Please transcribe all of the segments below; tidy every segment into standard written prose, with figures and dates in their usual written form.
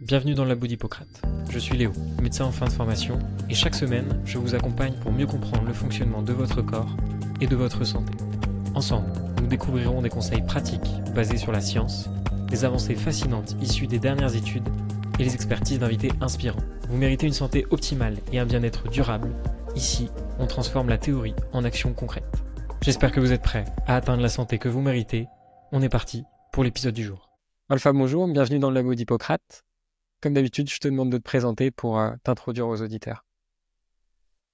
Bienvenue dans le labo d'Hippocrate. Je suis Léo, médecin en fin de formation, et chaque semaine, je vous accompagne pour mieux comprendre le fonctionnement de votre corps et de votre santé. Ensemble, nous découvrirons des conseils pratiques basés sur la science, des avancées fascinantes issues des dernières études et les expertises d'invités inspirants. Vous méritez une santé optimale et un bien-être durable. Ici, on transforme la théorie en action concrète. J'espère que vous êtes prêts à atteindre la santé que vous méritez. On est parti pour l'épisode du jour. Alpha, bonjour, bienvenue dans le labo d'Hippocrate. Comme d'habitude, je te demande de te présenter pour t'introduire aux auditeurs.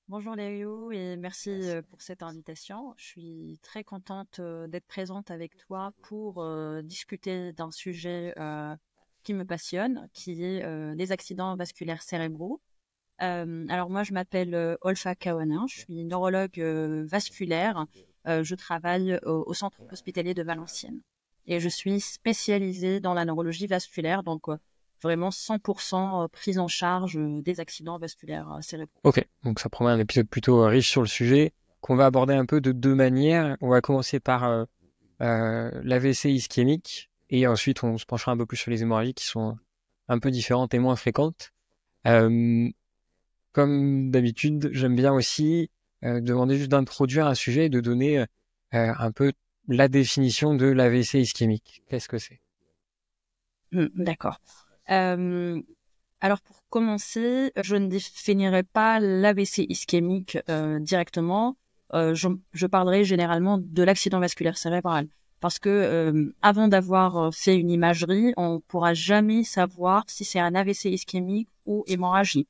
Bonjour Léo et merci pour cette invitation. Je suis très contente d'être présente avec toi pour discuter d'un sujet qui me passionne, qui est les accidents vasculaires cérébraux. Alors moi, je m'appelle Olfa Kawana, je suis neurologue vasculaire. Je travaille au centre hospitalier de Valenciennes et je suis spécialisée dans la neurologie vasculaire, donc vraiment 100% prise en charge des accidents vasculaires cérébraux. Ok, donc ça promet un épisode plutôt riche sur le sujet, qu'on va aborder un peu de deux manières. On va commencer par l'AVC ischémique, et ensuite on se penchera un peu plus sur les hémorragies qui sont un peu différentes et moins fréquentes. Comme d'habitude, j'aime bien aussi demander juste d'introduire un sujet et de donner un peu la définition de l'AVC ischémique. Qu'est-ce que c'est ? D'accord. Alors pour commencer, je ne définirai pas l'AVC ischémique directement. Je parlerai généralement de l'accident vasculaire cérébral parce que avant d'avoir fait une imagerie, on pourra jamais savoir si c'est un AVC ischémique ou hémorragique.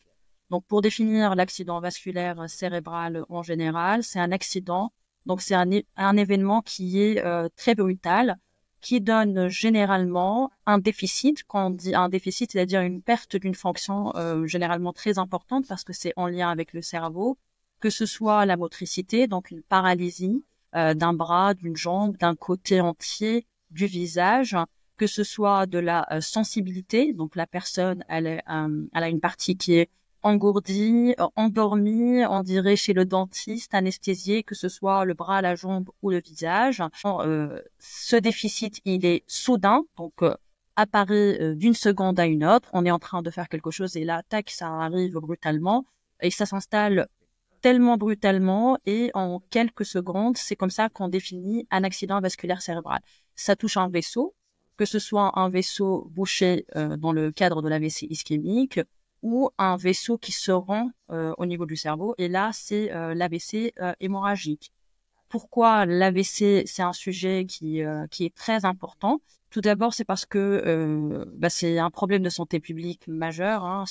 Donc pour définir l'accident vasculaire cérébral en général, c'est un accident. Donc c'est un événement qui est très brutal, qui donne généralement un déficit. Quand on dit un déficit, c'est-à-dire une perte d'une fonction généralement très importante parce que c'est en lien avec le cerveau, que ce soit la motricité, donc une paralysie d'un bras, d'une jambe, d'un côté entier du visage, que ce soit de la sensibilité, donc la personne elle a une partie qui est engourdie, endormie, on dirait chez le dentiste, anesthésié, que ce soit le bras, la jambe ou le visage. Ce déficit, il est soudain, donc apparaît d'une seconde à une autre. On est en train de faire quelque chose et là, tac, ça arrive brutalement et ça s'installe tellement brutalement et en quelques secondes, c'est comme ça qu'on définit un accident vasculaire cérébral. Ça touche un vaisseau, que ce soit un vaisseau bouché dans le cadre de l'AVC ischémique, ou un vaisseau qui se rend au niveau du cerveau. Et là, c'est l'AVC hémorragique. Pourquoi l'AVC, c'est un sujet qui est très important? Tout d'abord, c'est parce que c'est un problème de santé publique majeur. Hein.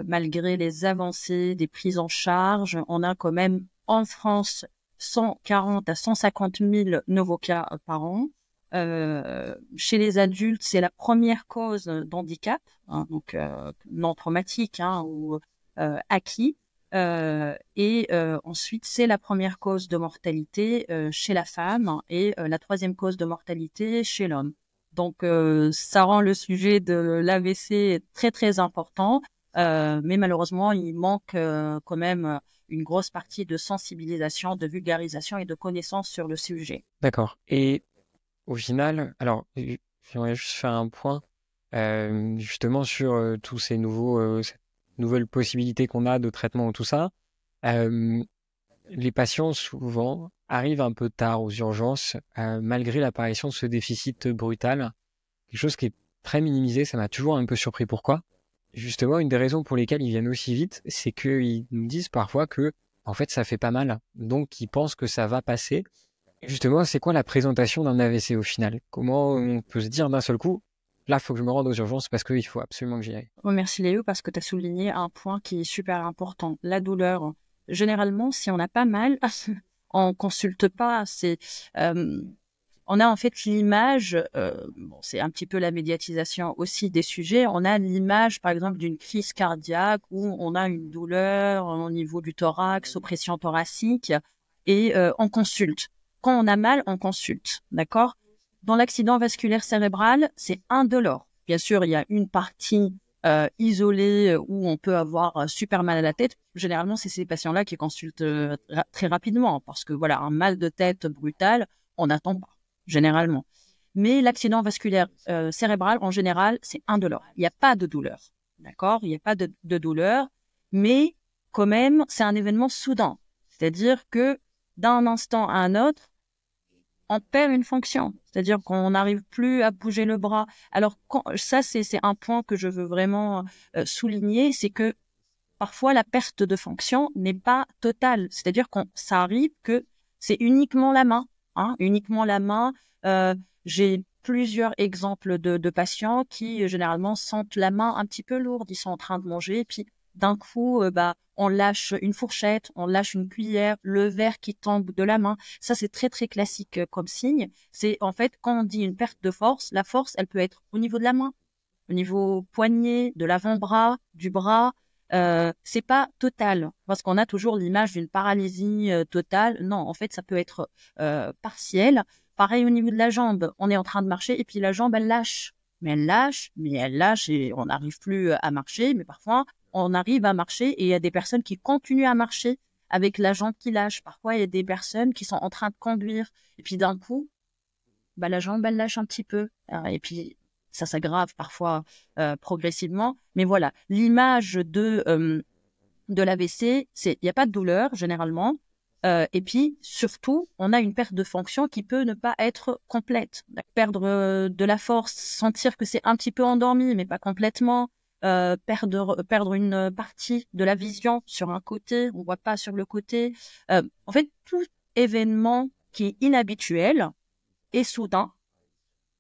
Malgré les avancées des prises en charge, on a quand même en France 140 à 150 000 nouveaux cas par an. Chez les adultes, c'est la première cause d'handicap, hein, donc non traumatique ou acquis. Et ensuite, c'est la première cause de mortalité chez la femme et la troisième cause de mortalité chez l'homme. Donc, ça rend le sujet de l'AVC très, très important. Mais malheureusement, il manque quand même une grosse partie de sensibilisation, de vulgarisation et de connaissances sur le sujet. D'accord. Et au final, alors, j'aimerais juste faire un point justement sur tous ces cette nouvelle possibilité qu'on a de traitement ou tout ça. Les patients, souvent, arrivent un peu tard aux urgences, malgré l'apparition de ce déficit brutal. Quelque chose qui est très minimisé, ça m'a toujours un peu surpris. Pourquoi ? Justement, une des raisons pour lesquelles ils viennent aussi vite, c'est qu'ils nous disent parfois que, en fait, ça fait pas mal. Donc, ils pensent que ça va passer. Justement, c'est quoi la présentation d'un AVC au final ? Comment on peut se dire d'un seul coup, là, il faut que je me rende aux urgences parce qu'il faut absolument que j'y aille. Merci Léo parce que tu as souligné un point qui est super important, la douleur. Généralement, si on a pas mal, on consulte pas. On a en fait l'image, c'est un petit peu la médiatisation aussi des sujets. On a l'image, par exemple, d'une crise cardiaque où on a une douleur au niveau du thorax, oppression thoracique, et on consulte. Quand on a mal, on consulte, d'accord ? Dans l'accident vasculaire cérébral, c'est indolore. Bien sûr, il y a une partie isolée où on peut avoir super mal à la tête. Généralement, c'est ces patients-là qui consultent très rapidement parce que voilà, un mal de tête brutal, on n'attend pas, généralement. Mais l'accident vasculaire cérébral, en général, c'est indolore. Il n'y a pas de douleur, d'accord? Il n'y a pas de douleur, mais quand même, c'est un événement soudain. C'est-à-dire que d'un instant à un autre, on perd une fonction. C'est-à-dire qu'on n'arrive plus à bouger le bras. Alors, ça, c'est un point que je veux vraiment souligner, c'est que parfois, la perte de fonction n'est pas totale. C'est-à-dire ça arrive que c'est uniquement la main, hein, uniquement la main. J'ai plusieurs exemples de patients qui, généralement, sentent la main un petit peu lourde. Ils sont en train de manger, et puis d'un coup, on lâche une fourchette, on lâche une cuillère, le verre qui tombe de la main. Ça, c'est très, très classique comme signe. C'est, en fait, quand on dit une perte de force, la force, elle peut être au niveau de la main, au niveau poignet, de l'avant-bras, du bras. C'est pas total, parce qu'on a toujours l'image d'une paralysie totale. Non, en fait, ça peut être partiel. Pareil au niveau de la jambe, on est en train de marcher et puis la jambe, elle lâche. Mais elle lâche et on n'arrive plus à marcher. Mais parfois, on arrive à marcher et il y a des personnes qui continuent à marcher avec la jambe qui lâche. Parfois, il y a des personnes qui sont en train de conduire et puis d'un coup, la jambe, elle lâche un petit peu. Et puis, ça s'aggrave parfois progressivement. Mais voilà, l'image de l'AVC, il n'y a pas de douleur généralement. Et puis, surtout, on a une perte de fonction qui peut ne pas être complète. Perdre de la force, sentir que c'est un petit peu endormi, mais pas complètement. Perdre une partie de la vision sur un côté, on ne voit pas sur le côté. En fait, tout événement qui est inhabituel et soudain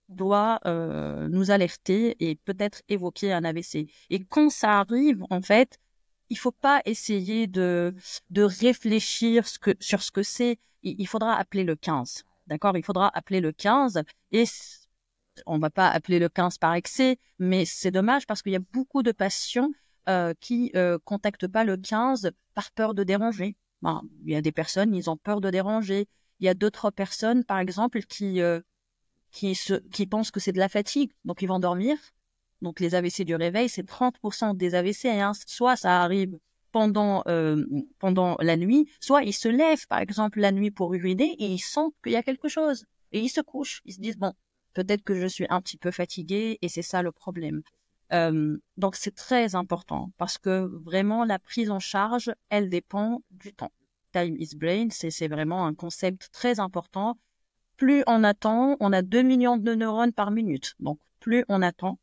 doit nous alerter et peut-être évoquer un AVC. Et quand ça arrive, en fait, il faut pas essayer de réfléchir sur ce que c'est. Il faudra appeler le 15. D'accord? Il faudra appeler le 15 et on va pas appeler le 15 par excès, mais c'est dommage parce qu'il y a beaucoup de patients qui contactent pas le 15 par peur de déranger. Il y a des personnes, ils ont peur de déranger. Il y a d'autres personnes, par exemple, qui pensent que c'est de la fatigue, donc ils vont dormir. Donc les AVC du réveil, c'est 30% des AVC. Hein. Soit ça arrive pendant la nuit, soit ils se lèvent, par exemple, la nuit pour uriner et ils sentent qu'il y a quelque chose. Et ils se couchent. Ils se disent, bon, peut-être que je suis un petit peu fatigué et c'est ça le problème. Donc c'est très important parce que vraiment la prise en charge, elle dépend du temps. Time is brain, c'est vraiment un concept très important. Plus on attend, on a 2 millions de neurones par minute. Donc plus on attend,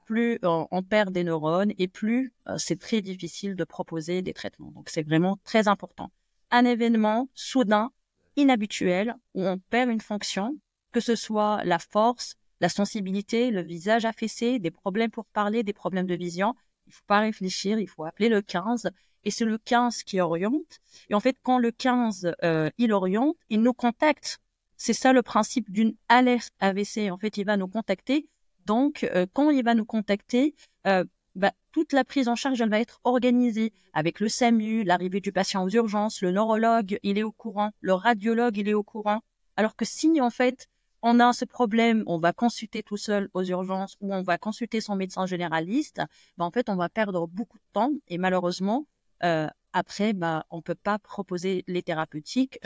plus on perd des neurones et plus c'est très difficile de proposer des traitements. Donc c'est vraiment très important. Un événement soudain, inhabituel, où on perd une fonction, que ce soit la force, la sensibilité, le visage affaissé, des problèmes pour parler, des problèmes de vision, il faut pas réfléchir, il faut appeler le 15 et c'est le 15 qui oriente. Et en fait, quand le 15, il oriente, il nous contacte. C'est ça le principe d'une alerte AVC. En fait, il va nous contacter. Donc, quand il va nous contacter, toute la prise en charge, elle va être organisée avec le SAMU, l'arrivée du patient aux urgences, le neurologue, il est au courant, le radiologue, il est au courant. Alors que si, en fait, on a ce problème, on va consulter tout seul aux urgences ou on va consulter son médecin généraliste, en fait, on va perdre beaucoup de temps et malheureusement, après, on peut pas proposer les thérapeutiques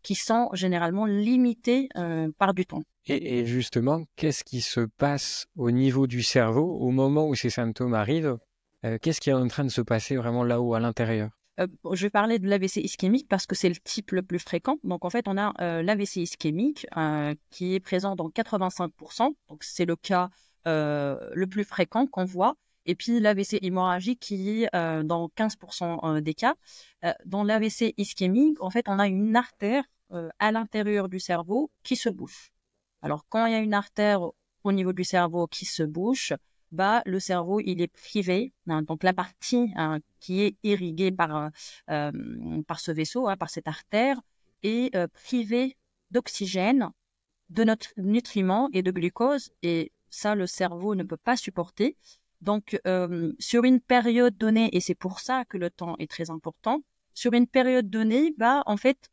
qui sont généralement limitées par du temps. Et justement, qu'est-ce qui se passe au niveau du cerveau au moment où ces symptômes arrivent? Qu'est-ce qui est en train de se passer vraiment là-haut, à l'intérieur? Je vais parler de l'AVC ischémique parce que c'est le type le plus fréquent. Donc, en fait, on a l'AVC ischémique qui est présent dans 85%. Donc, c'est le cas le plus fréquent qu'on voit. Et puis, l'AVC hémorragique qui est dans 15% des cas. Dans l'AVC ischémique, en fait, on a une artère à l'intérieur du cerveau qui se bouche. Alors, quand il y a une artère au niveau du cerveau qui se bouche, le cerveau, il est privé. Hein, donc, la partie qui est irriguée par ce vaisseau, par cette artère, est privée d'oxygène, de notre nutriments et de glucose. Et ça, le cerveau ne peut pas supporter. Donc, sur une période donnée, et c'est pour ça que le temps est très important, sur une période donnée, en fait,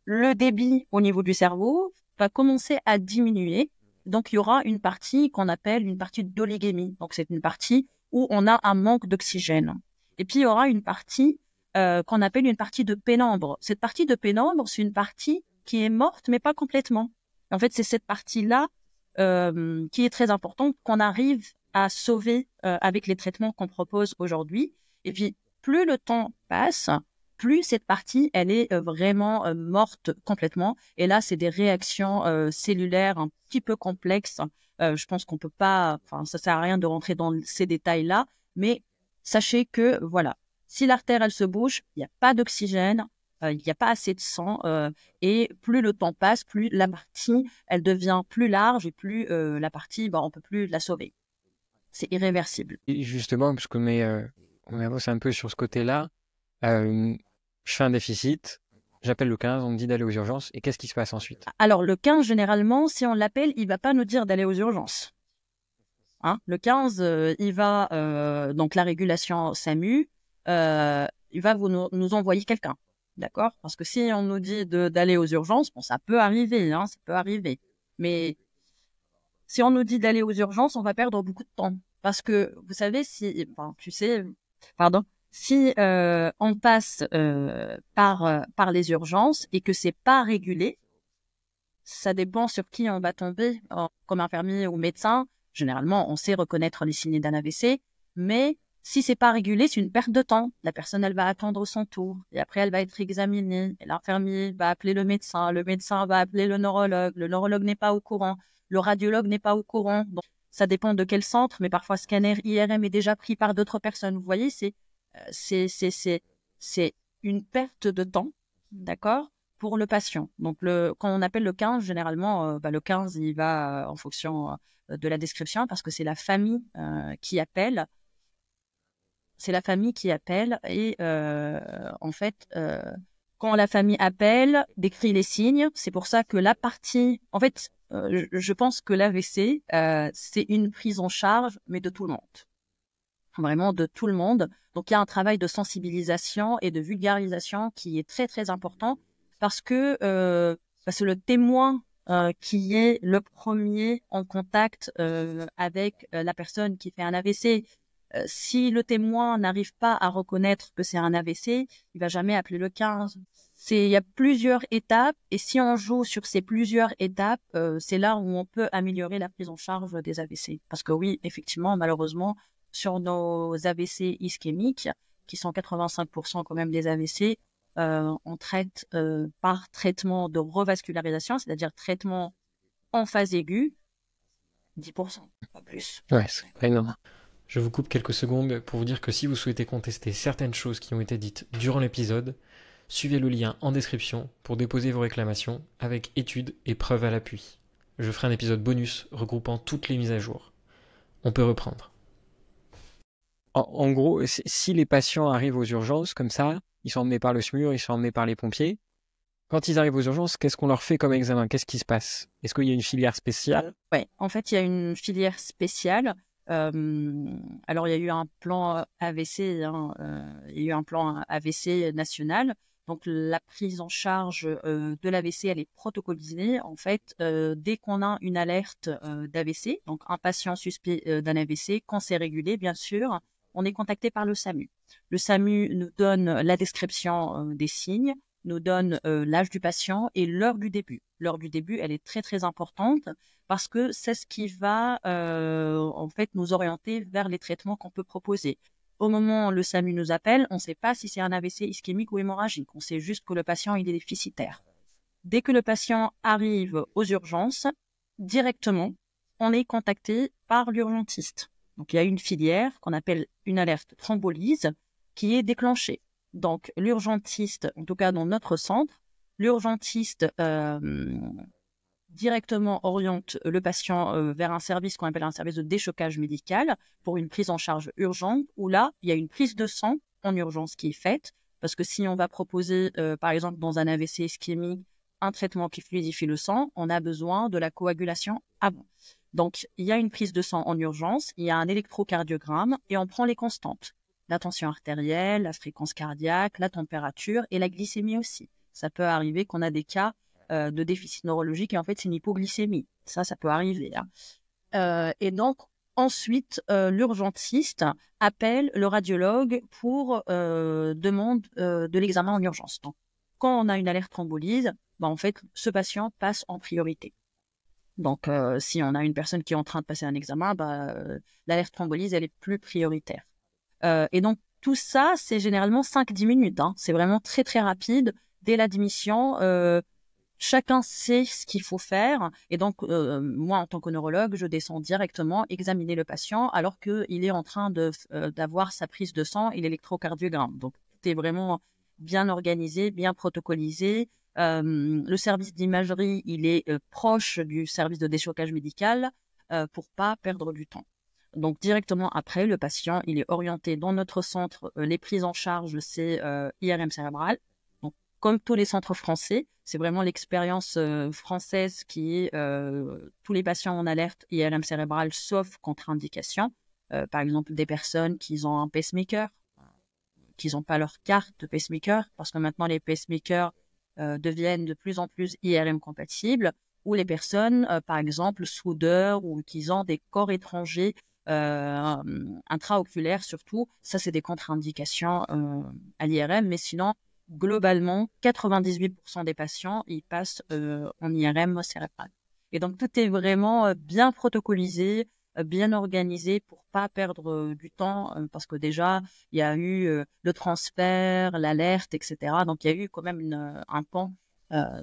le débit au niveau du cerveau va commencer à diminuer. Donc, il y aura une partie qu'on appelle une partie d'oligoménie. Donc, c'est une partie où on a un manque d'oxygène. Et puis, il y aura une partie qu'on appelle une partie de pénombre. Cette partie de pénombre, c'est une partie qui est morte, mais pas complètement. En fait, c'est cette partie-là qui est très importante, qu'on arrive à sauver avec les traitements qu'on propose aujourd'hui. Et puis, plus le temps passe, plus cette partie, elle est vraiment morte complètement. Et là, c'est des réactions cellulaires un petit peu complexes. Je pense qu'on peut pas, enfin, ça sert à rien de rentrer dans ces détails-là, mais sachez que, voilà, si l'artère, elle se bouche, il n'y a pas d'oxygène, il n'y a pas assez de sang, et plus le temps passe, plus la partie, elle devient plus large et plus la partie, on peut plus la sauver. C'est irréversible. Et justement, parce que on avance un peu sur ce côté-là, je fais un déficit, j'appelle le 15, on me dit d'aller aux urgences, et qu'est-ce qui se passe ensuite? Alors, le 15, généralement, si on l'appelle, il va pas nous dire d'aller aux urgences. Hein, le 15, il va, donc la régulation SAMU, il va nous envoyer quelqu'un. D'accord? Parce que si on nous dit d'aller aux urgences, bon, ça peut arriver, hein, ça peut arriver. Mais si on nous dit d'aller aux urgences, on va perdre beaucoup de temps. Parce que, vous savez, si on passe par les urgences et que c'est pas régulé, ça dépend sur qui on va tomber, comme infirmier ou médecin. Généralement, on sait reconnaître les signes d'un AVC, mais si c'est pas régulé, c'est une perte de temps. La personne, elle va attendre son tour, et après, elle va être examinée. Et l'infirmier va appeler le médecin va appeler le neurologue n'est pas au courant, le radiologue n'est pas au courant. Donc, ça dépend de quel centre, mais parfois, scanner IRM est déjà pris par d'autres personnes. Vous voyez, c'est une perte de temps, d'accord, pour le patient. Donc, quand on appelle le 15, généralement, le 15, il va en fonction de la description parce que c'est la famille qui appelle. C'est la famille qui appelle et en fait, quand la famille appelle, décrit les signes, c'est pour ça que la partie... En fait, je pense que l'AVC, c'est une prise en charge, mais de tout le monde. Vraiment de tout le monde. Donc, il y a un travail de sensibilisation et de vulgarisation qui est très, très important parce que le témoin qui est le premier en contact avec la personne qui fait un AVC, si le témoin n'arrive pas à reconnaître que c'est un AVC, il va jamais appeler le 15. Il y a plusieurs étapes et si on joue sur ces plusieurs étapes, c'est là où on peut améliorer la prise en charge des AVC. Parce que oui, effectivement, malheureusement, sur nos AVC ischémiques, qui sont 85% quand même des AVC, on traite par traitement de revascularisation, c'est-à-dire traitement en phase aiguë, 10%, pas plus. Ouais, c'est pas énorme. Je vous coupe quelques secondes pour vous dire que si vous souhaitez contester certaines choses qui ont été dites durant l'épisode, suivez le lien en description pour déposer vos réclamations avec études et preuves à l'appui. Je ferai un épisode bonus regroupant toutes les mises à jour. On peut reprendre. En gros, si les patients arrivent aux urgences comme ça, ils sont emmenés par le SMUR, ils sont emmenés par les pompiers. Quand ils arrivent aux urgences, qu'est-ce qu'on leur fait comme examen? Qu'est-ce qui se passe? Est-ce qu'il y a une filière spéciale? Oui, en fait, il y a une filière spéciale. Alors, il y a eu un plan AVC, il y a eu un plan AVC national. Donc, la prise en charge de l'AVC, elle est protocolisée. En fait, dès qu'on a une alerte d'AVC, donc un patient suspect d'un AVC, quand c'est régulé, bien sûr, on est contacté par le SAMU. Le SAMU nous donne la description des signes, nous donne l'âge du patient et l'heure du début. L'heure du début, elle est très, très importante parce que c'est ce qui va en fait nous orienter vers les traitements qu'on peut proposer. Au moment où le SAMU nous appelle, on ne sait pas si c'est un AVC ischémique ou hémorragique. On sait juste que le patient il est déficitaire. Dès que le patient arrive aux urgences, directement, on est contacté par l'urgentiste. Donc, il y a une filière qu'on appelle une alerte thrombolyse qui est déclenchée. Donc, l'urgentiste, en tout cas dans notre centre, l'urgentiste directement oriente le patient vers un service qu'on appelle un service de déchocage médical pour une prise en charge urgente, où là, il y a une prise de sang en urgence qui est faite, parce que si on va proposer, par exemple, dans un AVC ischémique, un traitement qui fluidifie le sang, on a besoin de la coagulation avant. Donc, il y a une prise de sang en urgence, il y a un électrocardiogramme et on prend les constantes. La tension artérielle, la fréquence cardiaque, la température et la glycémie aussi. Ça peut arriver qu'on a des cas de déficit neurologique et en fait c'est une hypoglycémie. Ça peut arriver. Hein. Et donc ensuite l'urgentiste appelle le radiologue pour demande de l'examen en urgence. Donc quand on a une alerte thrombolyse, en fait ce patient passe en priorité. Donc, si on a une personne qui est en train de passer un examen, l'alerte thrombolyse, elle est plus prioritaire. Et donc, tout ça, c'est généralement 5-10 minutes. Hein. C'est vraiment très, très rapide. Dès l'admission, chacun sait ce qu'il faut faire. Et donc, moi, en tant que neurologue, je descends directement examiner le patient alors qu'il est en train d'avoir sa prise de sang et l'électrocardiogramme. Donc, tout est vraiment bien organisé, bien protocolisé. Le service d'imagerie, il est proche du service de déchocage médical pour pas perdre du temps. Donc, directement après, le patient, il est orienté dans notre centre. Les prises en charge, c'est IRM cérébral. Donc, comme tous les centres français, c'est vraiment l'expérience française qui est tous les patients en alerte IRM cérébral, sauf contre-indication. Par exemple, des personnes qui ont un pacemaker, qui n'ont pas leur carte de pacemaker, parce que maintenant, les pacemakers deviennent de plus en plus IRM compatibles, ou les personnes, par exemple, soudeurs ou qui ont des corps étrangers intraoculaires surtout. Ça, c'est des contre-indications à l'IRM, mais sinon, globalement, 98% des patients, ils passent en IRM cérébral. Et donc, tout est vraiment bien protocolisé, bien organisé pour pas perdre du temps, parce que déjà, il y a eu le transfert, l'alerte, etc. Donc, il y a eu quand même un temps.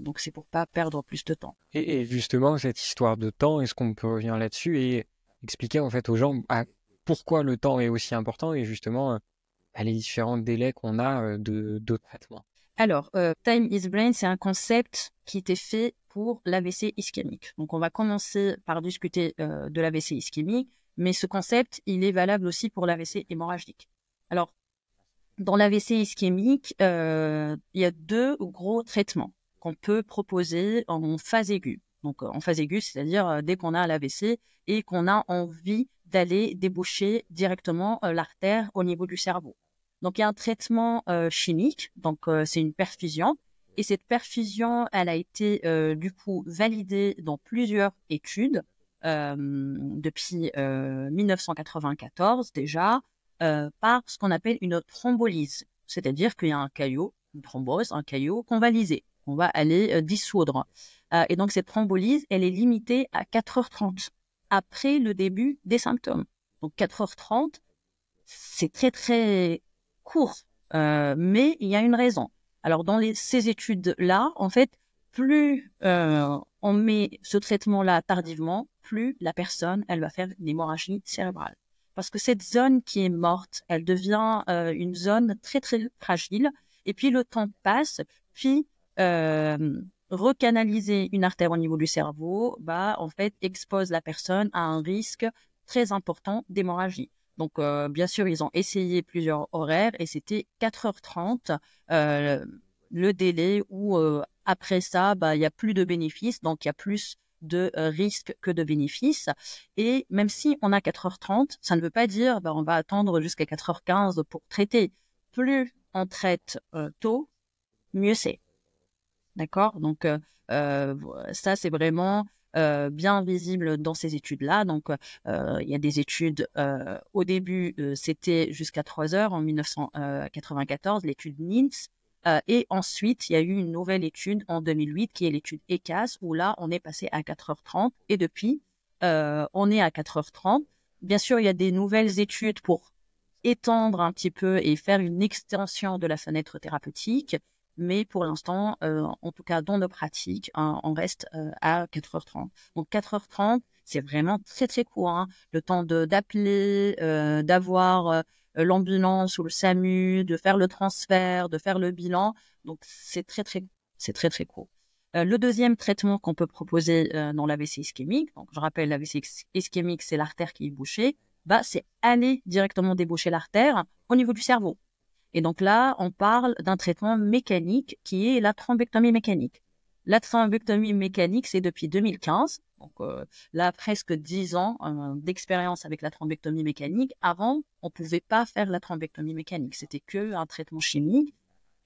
Donc, c'est pour pas perdre plus de temps. Et justement, cette histoire de temps, est-ce qu'on peut revenir là-dessus et expliquer en fait aux gens pourquoi le temps est aussi important et justement les différents délais qu'on a de traitement? Alors, Time is Brain, c'est un concept qui était fait pour l'AVC ischémique. Donc, on va commencer par discuter de l'AVC ischémique, mais ce concept, il est valable aussi pour l'AVC hémorragique. Alors, dans l'AVC ischémique, il y a 2 gros traitements qu'on peut proposer en phase aiguë. Donc, en phase aiguë, c'est-à-dire dès qu'on a l'AVC et qu'on a envie d'aller déboucher directement l'artère au niveau du cerveau. Donc, il y a un traitement chimique, donc c'est une perfusion. Et cette perfusion, elle a été du coup validée dans plusieurs études depuis 1994 déjà, par ce qu'on appelle une thrombolyse. C'est-à-dire qu'il y a un caillot, une thrombose, un caillot qu'on va liser, qu'on va aller dissoudre. Et donc, cette thrombolyse, elle est limitée à 4h30 après le début des symptômes. Donc, 4h30, c'est très, très court, mais il y a une raison. Alors, dans ces études-là, en fait, plus on met ce traitement-là tardivement, plus la personne, elle va faire une hémorragie cérébrale. Parce que cette zone qui est morte, elle devient une zone très, très fragile. Et puis, le temps passe, puis recanaliser une artère au niveau du cerveau, en fait, expose la personne à un risque très important d'hémorragie. Donc, bien sûr, ils ont essayé plusieurs horaires et c'était 4h30 le délai où après ça, il n'y a plus de bénéfices, donc il y a plus de risques que de bénéfices. Et même si on a 4h30, ça ne veut pas dire on va attendre jusqu'à 4h15 pour traiter. Plus on traite tôt, mieux c'est. D'accord? Donc, ça, c'est vraiment bien visible dans ces études-là. Donc, il y a des études, au début, c'était jusqu'à 3 heures en 1994, l'étude NINS. Et ensuite, il y a eu une nouvelle étude en 2008 qui est l'étude ECAS, où là, on est passé à 4h30. Et depuis, on est à 4h30. Bien sûr, il y a des nouvelles études pour étendre un petit peu et faire une extension de la fenêtre thérapeutique. Mais pour l'instant, en tout cas dans nos pratiques, on reste à 4h30. Donc 4h30, c'est vraiment très très court. Hein. Le temps d'appeler, d'avoir l'ambulance ou le SAMU, de faire le transfert, de faire le bilan. Donc c'est très très court. Le deuxième traitement qu'on peut proposer dans l'AVC ischémique, donc je rappelle l'AVC ischémique, c'est l'artère qui est bouchée, c'est aller directement déboucher l'artère au niveau du cerveau. Et donc là, on parle d'un traitement mécanique qui est la thrombectomie mécanique. La thrombectomie mécanique, c'est depuis 2015. Donc là, presque 10 ans d'expérience avec la thrombectomie mécanique. Avant, on pouvait pas faire la thrombectomie mécanique. C'était que un traitement chimique.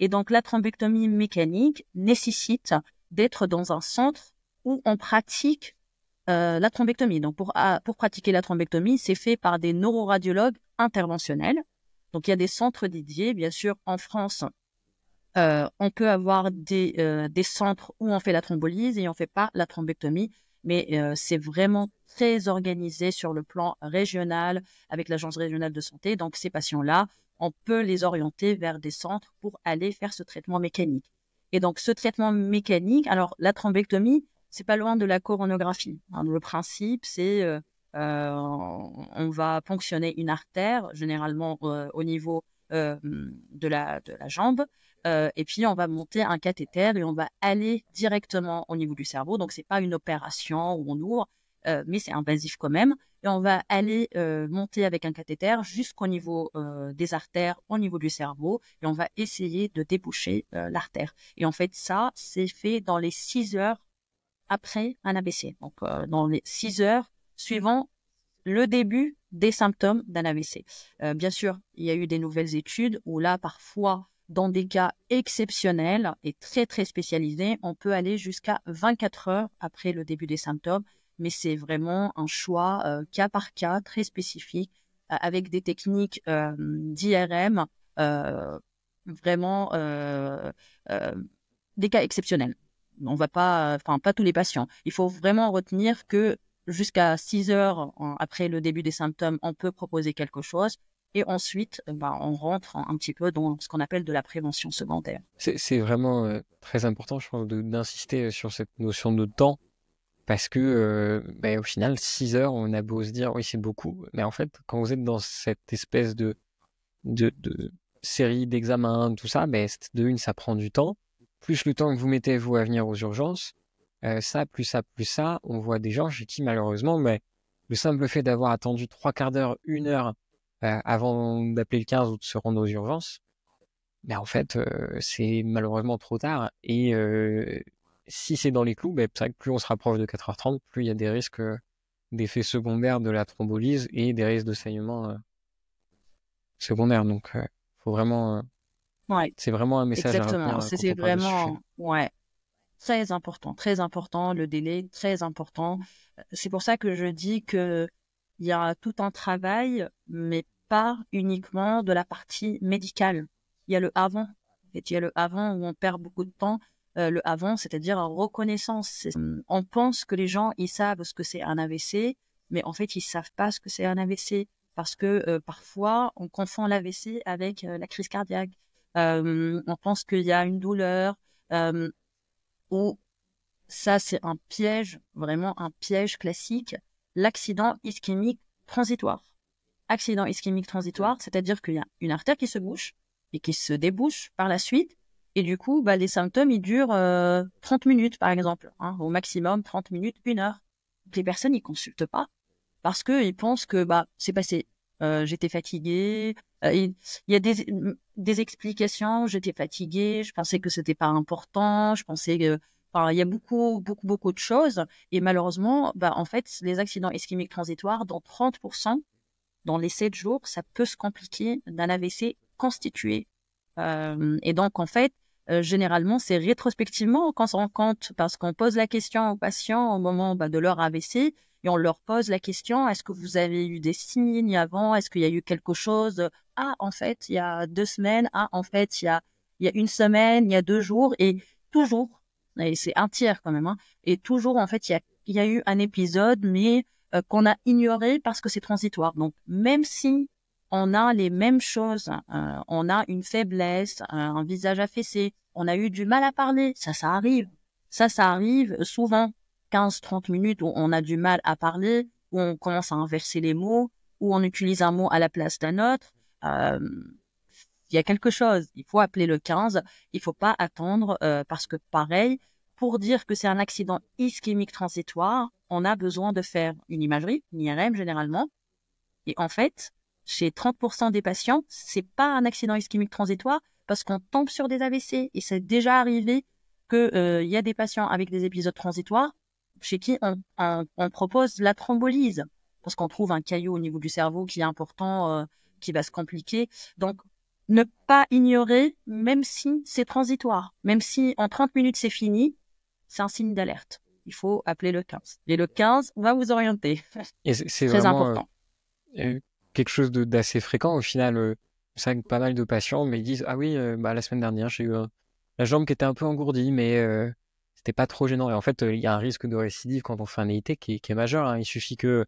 Et donc, la thrombectomie mécanique nécessite d'être dans un centre où on pratique la thrombectomie. Donc, pour pratiquer la thrombectomie, c'est fait par des neuroradiologues interventionnels. Donc, il y a des centres dédiés. Bien sûr, en France, on peut avoir des centres où on fait la thrombolyse et on fait pas la thrombectomie. mais c'est vraiment très organisé sur le plan régional avec l'Agence régionale de santé. Donc, ces patients-là, on peut les orienter vers des centres pour aller faire ce traitement mécanique. Et donc, ce traitement mécanique, alors la thrombectomie, c'est pas loin de la coronographie. Hein. Le principe, c'est on va ponctionner une artère, généralement au niveau de la jambe, et puis on va monter un cathéter et on va aller directement au niveau du cerveau. Donc, c'est pas une opération où on ouvre, mais c'est invasif quand même. Et on va aller monter avec un cathéter jusqu'au niveau des artères, au niveau du cerveau, et on va essayer de déboucher l'artère. Et en fait, ça, c'est fait dans les 6 heures après un AVC. Donc, dans les 6 heures suivant le début des symptômes d'un AVC. Bien sûr, il y a eu des nouvelles études où là, parfois, dans des cas exceptionnels et très, très spécialisés, on peut aller jusqu'à 24 heures après le début des symptômes, mais c'est vraiment un choix cas par cas, très spécifique, avec des techniques d'IRM, vraiment des cas exceptionnels. On va pas, enfin, pas tous les patients. Il faut vraiment retenir que jusqu'à 6 heures après le début des symptômes, on peut proposer quelque chose. Et ensuite, on rentre un petit peu dans ce qu'on appelle de la prévention secondaire. C'est vraiment très important, je pense, d'insister sur cette notion de temps, parce que au final, 6 heures, on a beau se dire, oui, c'est beaucoup, mais en fait, quand vous êtes dans cette espèce de série d'examens, tout ça, de une, ça prend du temps, plus le temps que vous mettez, vous, à venir aux urgences, plus ça, on voit des gens chez qui, malheureusement, le simple fait d'avoir attendu 3/4 d'heure, 1 heure avant d'appeler le 15 ou de se rendre aux urgences, en fait, c'est malheureusement trop tard. Et si c'est dans les clous, c'est vrai que plus on se rapproche de 4h30, plus il y a des risques d'effets secondaires de la thrombolyse et des risques de saignement secondaires. Donc, faut vraiment, Ouais, c'est vraiment un message à exactement. retenir quand C'est on parle de ce sujet. vraiment, ouais, très important, le délai, très important. C'est pour ça que je dis que il y a tout un travail, mais pas uniquement de la partie médicale. Il y a le avant. Et il y a le avant où on perd beaucoup de temps. Le avant, c'est-à-dire en reconnaissance. On pense que les gens, ils savent ce que c'est un AVC, mais en fait, ils savent pas ce que c'est un AVC parce que parfois, on confond l'AVC avec la crise cardiaque. On pense qu'il y a une douleur ou ça, c'est un piège, vraiment un piège classique, l'accident ischémique transitoire. Accident ischémique transitoire, c'est-à-dire qu'il y a une artère qui se bouche et qui se débouche par la suite. Et du coup, les symptômes, ils durent 30 minutes, par exemple, hein, au maximum 30 minutes, 1 heure. Donc, les personnes, ils consultent pas parce qu'ils pensent que c'est passé. J'étais fatiguée. Il y a des explications. J'étais fatiguée. Je pensais que c'était pas important. Je pensais que Enfin, il y a beaucoup de choses. Et malheureusement, en fait, les accidents ischémiques transitoires, dans 30%, dans les 7 jours, ça peut se compliquer d'un AVC constitué. Et donc, en fait, généralement, c'est rétrospectivement qu'on se rend compte, parce qu'on pose la question aux patients au moment de leur AVC, et on leur pose la question, est-ce que vous avez eu des signes avant? Est-ce qu'il y a eu quelque chose? Ah, en fait, il y a 2 semaines. Ah, en fait, il y a 1 semaine, il y a 2 jours. Et toujours, et c'est un tiers quand même, hein, et toujours, en fait, il y a eu un épisode, mais qu'on a ignoré parce que c'est transitoire. Donc, même si on a les mêmes choses, on a une faiblesse, un visage affaissé, on a eu du mal à parler, ça arrive. Ça arrive souvent. 15-30 minutes où on a du mal à parler, où on commence à inverser les mots, où on utilise un mot à la place d'un autre. Il y a quelque chose. Il faut appeler le 15. Il faut pas attendre parce que pareil, pour dire que c'est un accident ischémique transitoire, on a besoin de faire une imagerie, une IRM généralement. Et en fait, chez 30% des patients, c'est pas un accident ischémique transitoire parce qu'on tombe sur des AVC. Et c'est déjà arrivé que y a des patients avec des épisodes transitoires chez qui on propose la thrombolyse parce qu'on trouve un caillot au niveau du cerveau qui est important, qui va se compliquer. Donc, ne pas ignorer, même si c'est transitoire, même si en 30 minutes c'est fini, c'est un signe d'alerte. Il faut appeler le 15. Et le 15 va vous orienter. Et c'est Très vraiment important. quelque chose d'assez fréquent au final. C'est vrai que pas mal de patients me disent, ah oui, la semaine dernière, j'ai eu la jambe qui était un peu engourdie, mais c'était pas trop gênant. Et en fait, il y a un risque de récidive quand on fait un EIT qui est majeur, hein. Il suffit que,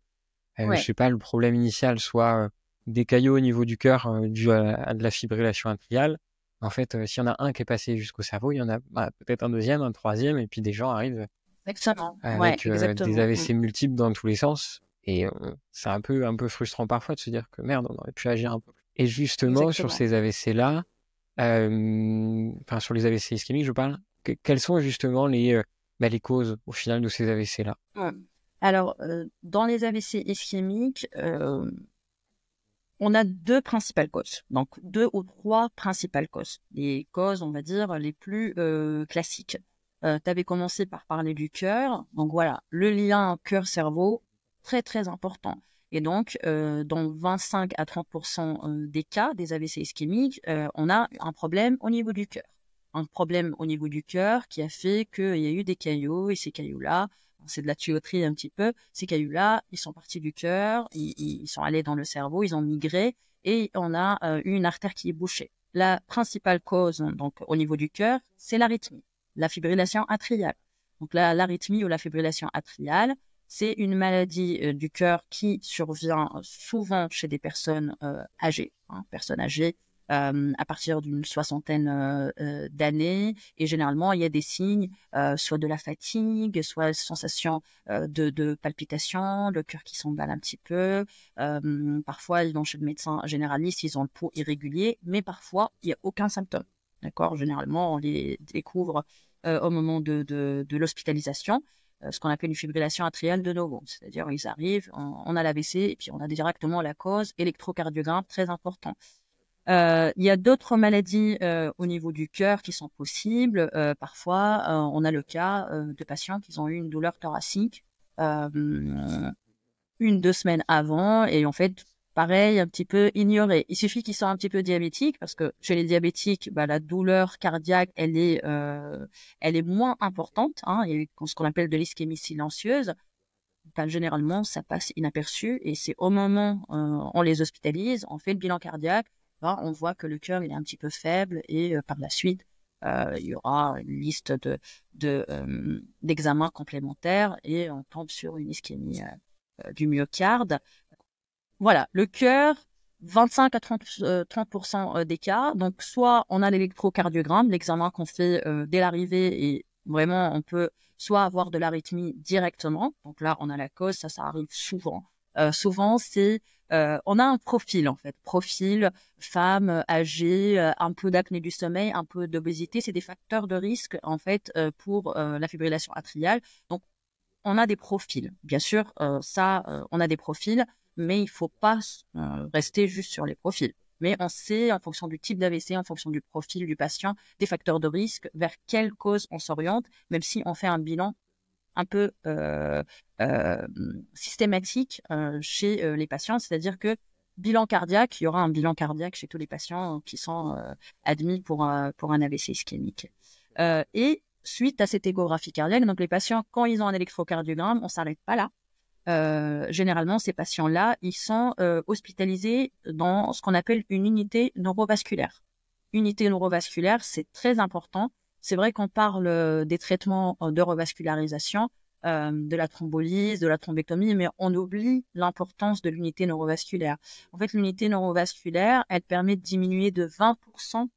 je sais pas, le problème initial soit des caillots au niveau du cœur dû à de la fibrillation atriale. En fait, s'il y en a un qui est passé jusqu'au cerveau, il y en a peut-être un deuxième, un troisième, et puis des gens arrivent Exactement. avec des Exactement. AVC multiples dans tous les sens. Et c'est un peu frustrant parfois de se dire que merde, on aurait pu agir un peu plus. Et justement, sur ces AVC-là, sur les AVC ischémiques, je parle, quelles sont justement les causes au final de ces AVC-là? Alors, dans les AVC ischémiques, on a deux principales causes, donc 2 ou 3 principales causes. Les causes, on va dire, les plus classiques. Tu avais commencé par parler du cœur, donc voilà, le lien cœur-cerveau, très très important. Et donc, dans 25 à 30% des cas des AVC ischémiques, on a un problème au niveau du cœur. Un problème au niveau du cœur qui a fait qu'il y a eu des caillots, et ces caillots-là, c'est de la tuyauterie un petit peu. Ces cailloux-là, ils sont partis du cœur, ils sont allés dans le cerveau, ils ont migré et on a une artère qui est bouchée. La principale cause, donc au niveau du cœur, c'est l'arythmie, la fibrillation atriale. Donc l'arythmie ou la fibrillation atriale, c'est une maladie du cœur qui survient souvent chez des personnes âgées, personnes âgées à partir d'une soixantaine d'années. Et généralement, il y a des signes, soit de la fatigue, soit sensation de palpitation, le cœur qui s'emballe un petit peu. Parfois, ils vont chez le médecin généraliste, ils ont le pouls irrégulier, mais parfois, il n'y a aucun symptôme. D'accord? Généralement, on les découvre au moment de l'hospitalisation. Ce qu'on appelle une fibrillation atriale de novo. C'est-à-dire, ils arrivent, on a l'AVC, et puis on a directement la cause, électrocardiogramme, très important. Il y a d'autres maladies au niveau du cœur qui sont possibles. Parfois, on a le cas de patients qui ont eu une douleur thoracique 1-2 semaines avant et en fait, pareil, un petit peu ignoré. Il suffit qu'ils soient un petit peu diabétiques parce que chez les diabétiques, la douleur cardiaque, elle est moins importante. Il y a ce qu'on appelle de l'ischémie silencieuse. Généralement, ça passe inaperçu et c'est au moment on les hospitalise, on fait le bilan cardiaque. On voit que le cœur il est un petit peu faible et par la suite, il y aura une liste d'examens complémentaires et on tombe sur une ischémie du myocarde. Voilà, le cœur, 25 à 30% des cas. Donc, soit on a l'électrocardiogramme, l'examen qu'on fait dès l'arrivée et vraiment, on peut soit avoir de l'arythmie directement. Donc là, on a la cause, ça arrive souvent. Souvent, c'est on a un profil en fait, profil femme âgée, un peu d'acné du sommeil, un peu d'obésité, c'est des facteurs de risque en fait pour la fibrillation atriale. Donc on a des profils, bien sûr, on a des profils, mais il faut pas rester juste sur les profils. Mais on sait, en fonction du type d'AVC, en fonction du profil du patient, des facteurs de risque, vers quelle cause on s'oriente, même si on fait un bilan un peu systématique chez les patients, c'est-à-dire que bilan cardiaque, il y aura un bilan cardiaque chez tous les patients qui sont admis pour un AVC ischémique. Et suite à cette échographie cardiaque, donc les patients, quand ils ont un électrocardiogramme, on s'arrête pas là. Généralement, ces patients-là, ils sont hospitalisés dans ce qu'on appelle une unité neurovasculaire. Unité neurovasculaire, c'est très important. C'est vrai qu'on parle des traitements de revascularisation, de la thrombolyse, de la thrombectomie, mais on oublie l'importance de l'unité neurovasculaire. En fait, l'unité neurovasculaire, elle permet de diminuer de 20%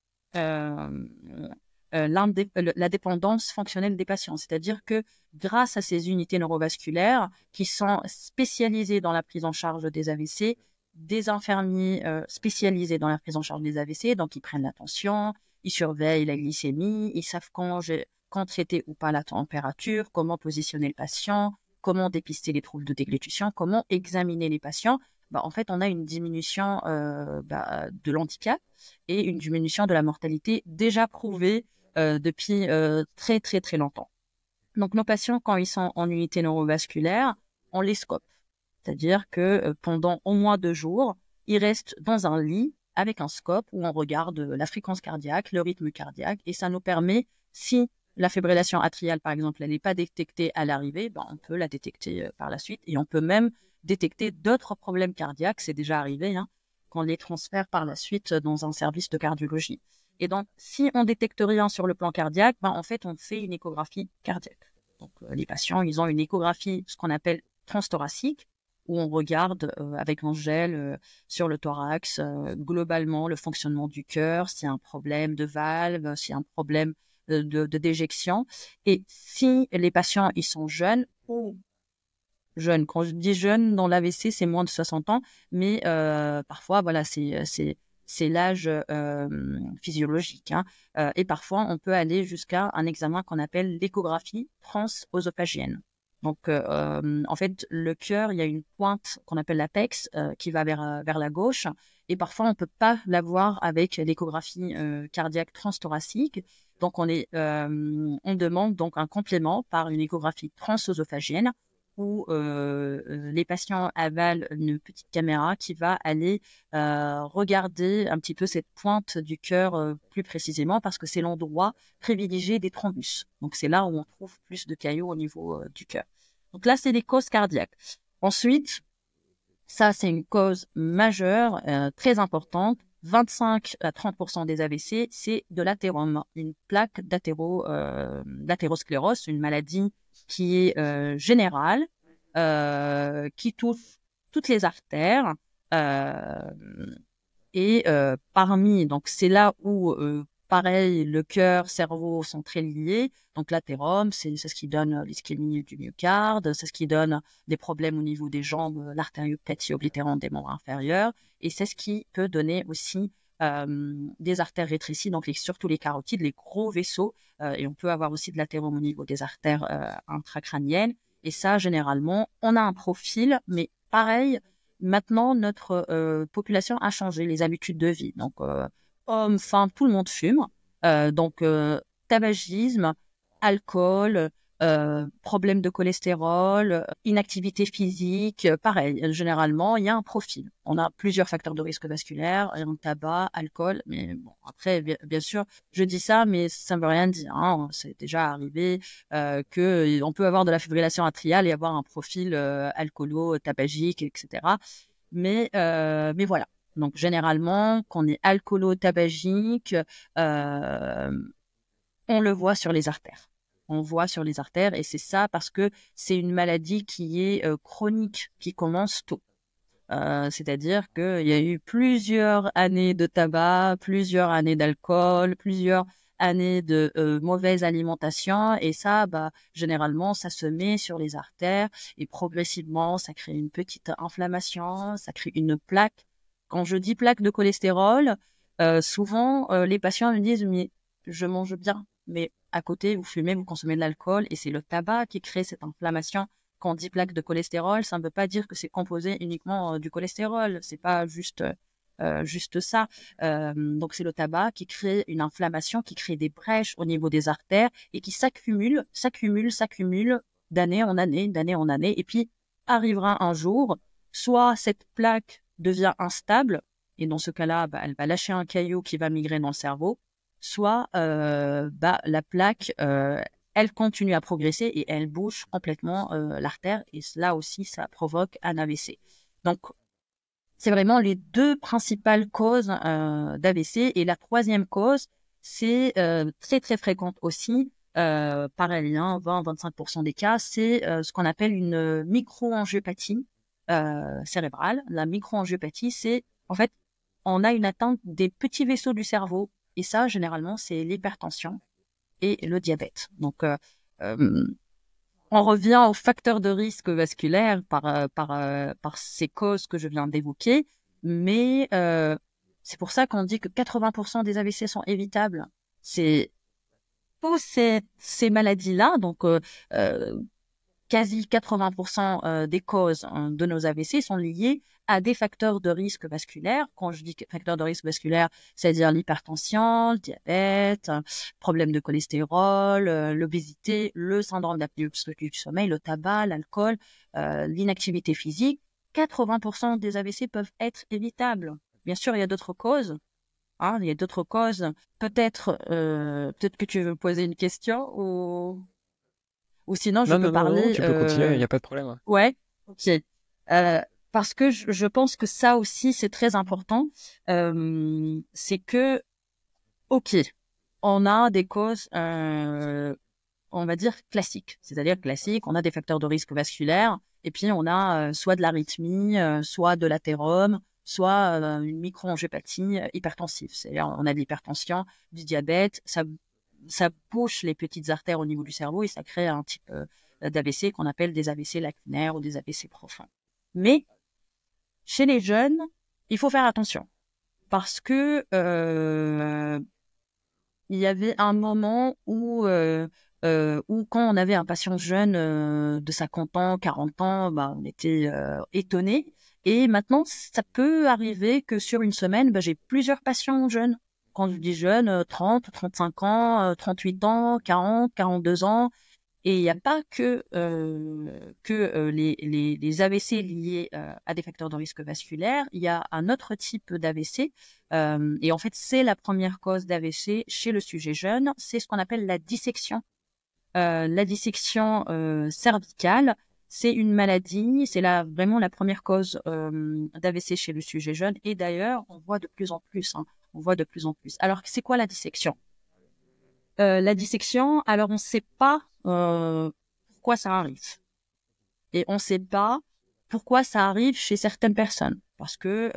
la dépendance fonctionnelle des patients. C'est-à-dire que grâce à ces unités neurovasculaires qui sont spécialisées dans la prise en charge des AVC, des infirmiers spécialisés dans la prise en charge des AVC, donc ils prennent la tension, ils surveillent la glycémie, ils savent quand traiter ou pas la température, comment positionner le patient, comment dépister les troubles de déglutition, comment examiner les patients. En fait, on a une diminution de l'handicap et une diminution de la mortalité déjà prouvée depuis très très très longtemps. Donc nos patients, quand ils sont en unité neurovasculaire, on les scope. C'est-à-dire que pendant au moins 2 jours, ils restent dans un lit avec un scope où on regarde la fréquence cardiaque, le rythme cardiaque, et ça nous permet, si la fibrillation atriale, par exemple, elle n'est pas détectée à l'arrivée, on peut la détecter par la suite, et on peut même détecter d'autres problèmes cardiaques, c'est déjà arrivé, qu'on les transfère par la suite dans un service de cardiologie. Et donc, si on détecte rien sur le plan cardiaque, ben, en fait, on fait une échographie cardiaque. Donc, les patients, ils ont une échographie, ce qu'on appelle transthoracique, où on regarde avec un gel sur le thorax globalement le fonctionnement du cœur, s'il y a un problème de valve, s'il y a un problème de déjection. Et si les patients ils sont jeunes ou jeunes, quand je dis jeunes dans l'AVC, c'est moins de 60 ans, mais parfois voilà c'est l'âge physiologique. Hein. Et parfois on peut aller jusqu'à un examen qu'on appelle l'échographie transœsophagienne. Donc, en fait, le cœur, il y a une pointe qu'on appelle l'apex qui va vers la gauche. Et parfois, on peut pas l'avoir avec l'échographie cardiaque transthoracique. Donc, on demande donc un complément par une échographie transœsophagienne où les patients avalent une petite caméra qui va aller regarder un petit peu cette pointe du cœur plus précisément parce que c'est l'endroit privilégié des thrombus. Donc, c'est là où on trouve plus de caillots au niveau du cœur. Donc là, c'est les causes cardiaques. Ensuite, ça, c'est une cause majeure, très importante. 25 à 30% des AVC, c'est de l'athérome, une plaque d'athérosclérose, une maladie qui est générale, qui touche toutes les artères. Parmi, donc c'est là où, pareil, le cœur, cerveau sont très liés. Donc l'athérome, c'est ce qui donne l'ischémie du myocarde, c'est ce qui donne des problèmes au niveau des jambes, l'artériopathie oblitérante des membres inférieurs, et c'est ce qui peut donner aussi des artères rétrécies, donc surtout les carotides, les gros vaisseaux, et on peut avoir aussi de l'athérome au niveau des artères intracrâniennes. Et ça, généralement, on a un profil, mais pareil, maintenant, notre population a changé, les habitudes de vie. Donc, hommes, femmes, tout le monde fume. Tabagisme, alcool, problème de cholestérol, inactivité physique, pareil. Généralement, il y a un profil. On a plusieurs facteurs de risque vasculaire, tabac, alcool. Mais bon, après, bien sûr, je dis ça, mais ça ne veut rien dire. Hein. C'est déjà arrivé qu'on peut avoir de la fibrillation atriale et avoir un profil alcoolo, tabagique, etc. Mais voilà. Donc, généralement, quand on est alcoolo-tabagique, on le voit sur les artères. On voit sur les artères et c'est ça parce que c'est une maladie qui est chronique, qui commence tôt. C'est-à-dire qu'il y a eu plusieurs années de tabac, plusieurs années d'alcool, plusieurs années de mauvaise alimentation et ça, généralement, ça se met sur les artères et progressivement, ça crée une petite inflammation, ça crée une plaque. Quand je dis plaque de cholestérol, souvent, les patients me disent « mais je mange bien ». Mais à côté, vous fumez, vous consommez de l'alcool et c'est le tabac qui crée cette inflammation. Quand on dit plaque de cholestérol, ça ne veut pas dire que c'est composé uniquement du cholestérol. C'est pas juste ça. Donc c'est le tabac qui crée une inflammation, qui crée des brèches au niveau des artères et qui s'accumule d'année en année. Et puis arrivera un jour, soit cette plaque devient instable et dans ce cas-là, elle va lâcher un caillot qui va migrer dans le cerveau. Soit la plaque, elle continue à progresser et elle bouche complètement l'artère et là aussi, ça provoque un AVC. Donc, c'est vraiment les deux principales causes d'AVC. Et la troisième cause, c'est très, très fréquente aussi, pareil, 20-25% des cas, c'est ce qu'on appelle une microangiopathie cérébrale. La microangiopathie, c'est, en fait, on a une atteinte des petits vaisseaux du cerveau. Et ça, généralement, c'est l'hypertension et le diabète. Donc, on revient aux facteurs de risque vasculaire par ces causes que je viens d'évoquer. Mais c'est pour ça qu'on dit que 80% des AVC sont évitables. C'est pour ces maladies-là, donc quasi 80% des causes de nos AVC sont liées à des facteurs de risque vasculaire. Quand je dis facteurs de risque vasculaire, c'est-à-dire l'hypertension, le diabète, problème de cholestérol, l'obésité, le syndrome d'apnée obstructive du sommeil, le tabac, l'alcool, l'inactivité physique. 80% des AVC peuvent être évitables. Bien sûr, il y a d'autres causes. Hein, il y a d'autres causes. Peut-être que tu veux poser une question ou sinon je peux parler. Non, tu peux continuer, il n'y a pas de problème. Ouais, ok. Parce que je pense que ça aussi c'est très important. C'est que Ok, on a des causes, on va dire classiques. C'est-à-dire classiques, on a des facteurs de risque vasculaire, et puis on a soit de l'arythmie, soit de l'athérome, soit une microangiopathie hypertensive. C'est-à-dire on a de l'hypertension, du diabète, ça bouche les petites artères au niveau du cerveau et ça crée un type d'AVC qu'on appelle des AVC lacunaires ou des AVC profonds. Mais chez les jeunes, il faut faire attention parce que il y avait un moment où quand on avait un patient jeune de 50 ans, 40 ans, bah, on était étonnés. Et maintenant, ça peut arriver que sur une semaine, bah, j'ai plusieurs patients jeunes. Quand je dis jeunes, 30, 35 ans, 38 ans, 40, 42 ans. Et il n'y a pas que les AVC liés à des facteurs de risque vasculaire. Il y a un autre type d'AVC. Et en fait, c'est la première cause d'AVC chez le sujet jeune. C'est ce qu'on appelle la dissection. La dissection cervicale, c'est une maladie. C'est vraiment la première cause d'AVC chez le sujet jeune. Et d'ailleurs, on voit de plus en plus. Hein, on voit de plus en plus. Alors, c'est quoi la dissection? La dissection, alors on ne sait pas pourquoi ça arrive. Et on ne sait pas pourquoi ça arrive chez certaines personnes. Parce que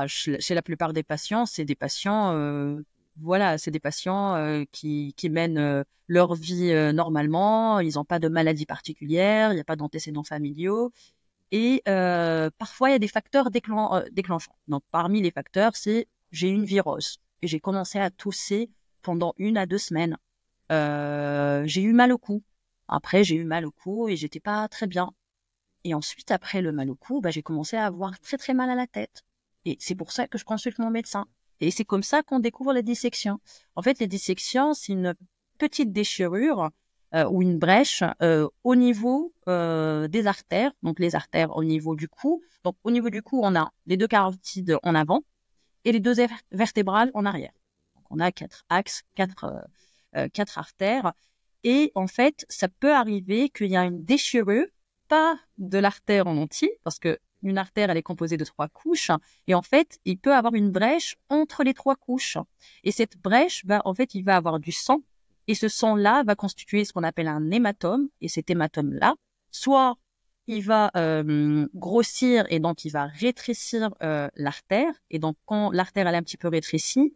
chez la plupart des patients, c'est des patients, c'est des patients qui mènent leur vie normalement, ils n'ont pas de maladie particulière, il n'y a pas d'antécédents familiaux. Et parfois, il y a des facteurs déclenchants. Donc, parmi les facteurs, c'est j'ai une virose et j'ai commencé à tousser pendant 1 à 2 semaines. J'ai eu mal au cou. Après, j'ai eu mal au cou et j'étais pas très bien. Et ensuite, après le mal au cou, j'ai commencé à avoir très très mal à la tête. Et c'est pour ça que je consulte mon médecin. Et c'est comme ça qu'on découvre les dissections. En fait, les dissections, c'est une petite déchirure ou une brèche au niveau des artères. Donc, les artères au niveau du cou. Donc, au niveau du cou, on a les 2 carotides en avant et les 2 vertébrales en arrière. Donc, on a 4 axes, 4 artères. Et en fait, ça peut arriver qu'il y a une déchirure, pas de l'artère en entier, parce que une artère, elle est composée de 3 couches. Et en fait, il peut avoir une brèche entre les 3 couches. Et cette brèche, en fait, il va avoir du sang. Et ce sang-là va constituer ce qu'on appelle un hématome. Et cet hématome-là, soit il va grossir et donc il va rétrécir l'artère. Et donc, quand l'artère elle est un petit peu rétrécie,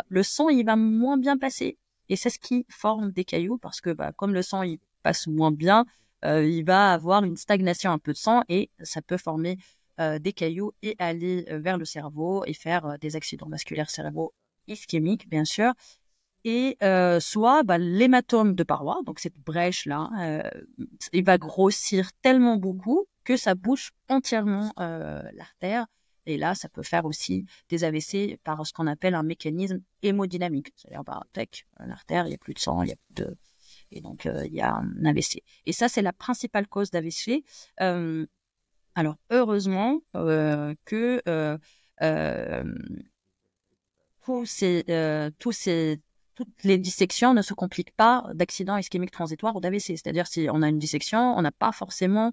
le sang, il va moins bien passer. Et c'est ce qui forme des cailloux parce que comme le sang, il passe moins bien, il va avoir une stagnation un peu de sang et ça peut former des cailloux et aller vers le cerveau et faire des accidents vasculaires cérébraux ischémiques, bien sûr. Et soit l'hématome de paroi, donc cette brèche-là, il va grossir tellement beaucoup que ça bouche entièrement l'artère. Et là, ça peut faire aussi des AVC par ce qu'on appelle un mécanisme hémodynamique. C'est-à-dire, l'artère, il n'y a plus de sang, il y a plus de... Et donc, il y a un AVC. Et ça, c'est la principale cause d'AVC. Alors, heureusement que toutes les dissections ne se compliquent pas d'accidents ischémiques transitoires ou d'AVC. C'est-à-dire, si on a une dissection, on n'a pas forcément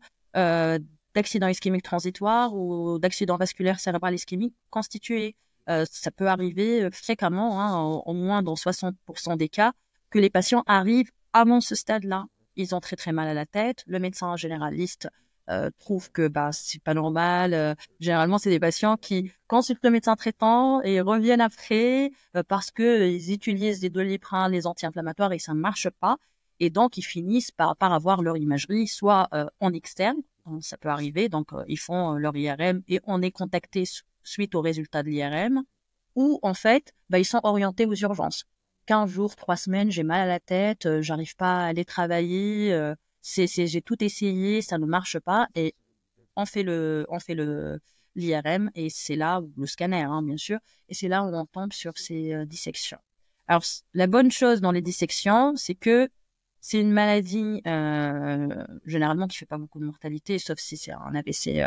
d'accident ischémique transitoire ou d'accident vasculaire cérébral ischémique constitué. Ça peut arriver fréquemment, hein, au moins dans 60% des cas, que les patients arrivent avant ce stade-là. Ils ont très très mal à la tête. Le médecin généraliste trouve que c'est pas normal. Généralement, c'est des patients qui consultent le médecin traitant et reviennent après parce que ils utilisent des Doliprane, les anti-inflammatoires et ça ne marche pas. Et donc, ils finissent par avoir leur imagerie soit en externe, ça peut arriver, donc ils font leur IRM et on est contacté suite au résultat de l'IRM, ou en fait, ils sont orientés aux urgences. 15 jours, 3 semaines, j'ai mal à la tête, j'arrive pas à aller travailler, j'ai tout essayé, ça ne marche pas, et on fait l'IRM, et c'est là, le scanner, hein, bien sûr, et c'est là où on tombe sur ces dissections. Alors, la bonne chose dans les dissections, c'est que c'est une maladie généralement qui fait pas beaucoup de mortalité, sauf si c'est un AVC,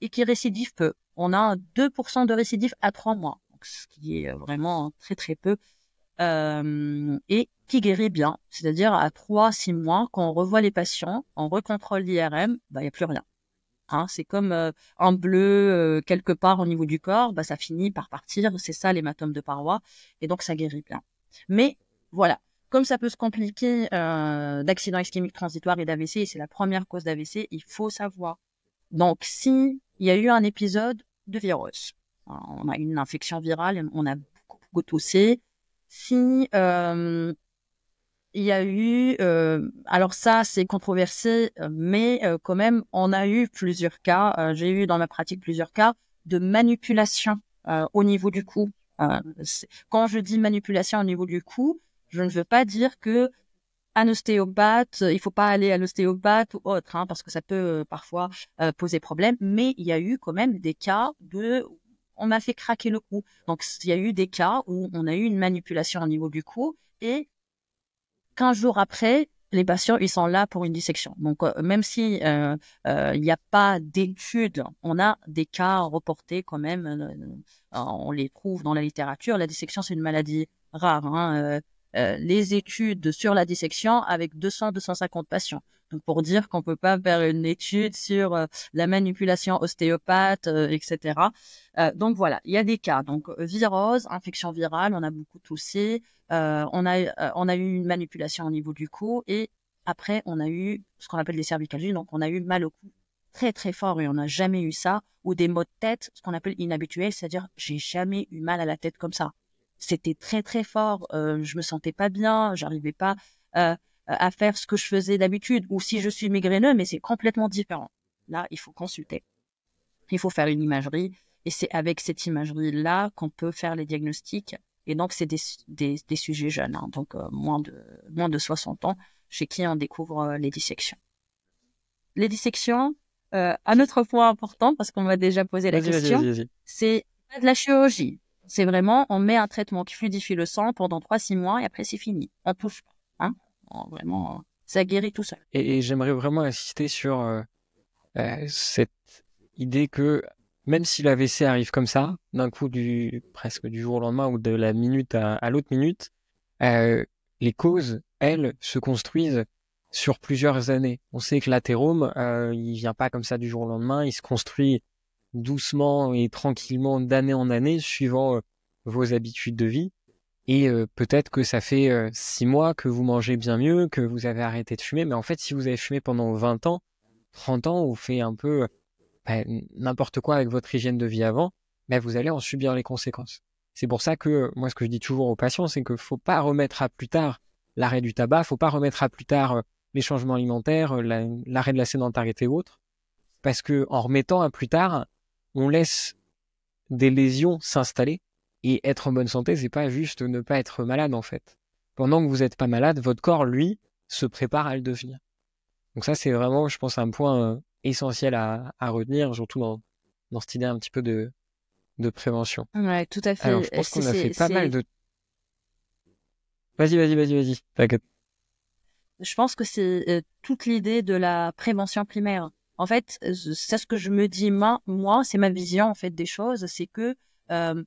et qui récidive peu. On a 2% de récidive à 3 mois, donc, ce qui est vraiment très très peu, et qui guérit bien. C'est-à-dire à 3-6 mois, quand on revoit les patients, on recontrôle l'IRM, il n'y a plus rien. Hein. C'est comme un bleu quelque part au niveau du corps, bah, ça finit par partir. C'est ça l'hématome de paroi. Et donc, ça guérit bien. Mais voilà, comme ça peut se compliquer d'accident ischémique transitoire et d'AVC, et c'est la première cause d'AVC, il faut savoir. Donc, si il y a eu un épisode de virus, on a une infection virale, on a beaucoup toussé. Si il y a eu, alors ça c'est controversé, mais quand même on a eu plusieurs cas. J'ai eu dans ma pratique plusieurs cas de manipulation au niveau du cou. Quand je dis manipulation au niveau du cou, je ne veux pas dire que un ostéopathe, il faut pas aller à l'ostéopathe ou autre, hein, parce que ça peut parfois poser problème. Mais il y a eu quand même des cas on m'a fait craquer le cou. Donc il y a eu des cas où on a eu une manipulation au niveau du cou et 15 jours après, les patients, ils sont là pour une dissection. Donc, même si il n'y a pas d'études, on a des cas reportés quand même. On les trouve dans la littérature. La dissection, c'est une maladie rare. Hein. Les études sur la dissection avec 200-250 patients. Donc, pour dire qu'on peut pas faire une étude sur la manipulation ostéopathe, etc. Donc voilà, il y a des cas. Donc virose, infection virale, on a beaucoup toussé. On a eu une manipulation au niveau du cou et après on a eu ce qu'on appelle des cervicalgies, donc on a eu mal au cou très très fort et on n'a jamais eu ça, ou des maux de tête, ce qu'on appelle inhabituels, c'est-à-dire j'ai jamais eu mal à la tête comme ça. C'était très très fort, je me sentais pas bien, j'arrivais pas à faire ce que je faisais d'habitude, ou si je suis migraineux, mais c'est complètement différent. Là, il faut consulter, il faut faire une imagerie et c'est avec cette imagerie-là qu'on peut faire les diagnostics. Et donc, c'est des sujets jeunes, hein, donc moins de 60 ans, chez qui on découvre les dissections. Les dissections, un autre point important, parce qu'on m'a déjà posé la question, Vas-y. c'est pas de la chirurgie. C'est vraiment, on met un traitement qui fluidifie le sang pendant 3-6 mois et après c'est fini. On touche pas. Hein. Vraiment, ça guérit tout seul. Et j'aimerais vraiment insister sur cette idée que même si l'AVC arrive comme ça, d'un coup, presque du jour au lendemain ou de la minute à l'autre minute, les causes, elles, se construisent sur plusieurs années. On sait que l'athérome, il vient pas comme ça du jour au lendemain, il se construit doucement et tranquillement d'année en année, suivant vos habitudes de vie. Et peut-être que ça fait 6 mois que vous mangez bien mieux, que vous avez arrêté de fumer, mais en fait, si vous avez fumé pendant 20 ans, 30 ans, ou fait un peu n'importe quoi avec votre hygiène de vie avant, vous allez en subir les conséquences. C'est pour ça que moi, ce que je dis toujours aux patients, c'est qu'il faut pas remettre à plus tard l'arrêt du tabac, faut pas remettre à plus tard les changements alimentaires, l'arrêt de la sédentarité ou autre, parce que en remettant à plus tard, on laisse des lésions s'installer, et être en bonne santé, c'est pas juste ne pas être malade en fait. Pendant que vous n'êtes pas malade, votre corps, lui, se prépare à le devenir. Donc ça, c'est vraiment, je pense, un point essentiel à retenir, surtout dans cette idée un petit peu de prévention. Ouais, tout à Alors, fait. je pense qu'on a fait pas mal de... Vas-y, t'inquiète. Je pense que c'est toute l'idée de la prévention primaire. En fait, c'est ce que je me dis moi, c'est ma vision en fait des choses, c'est que euh,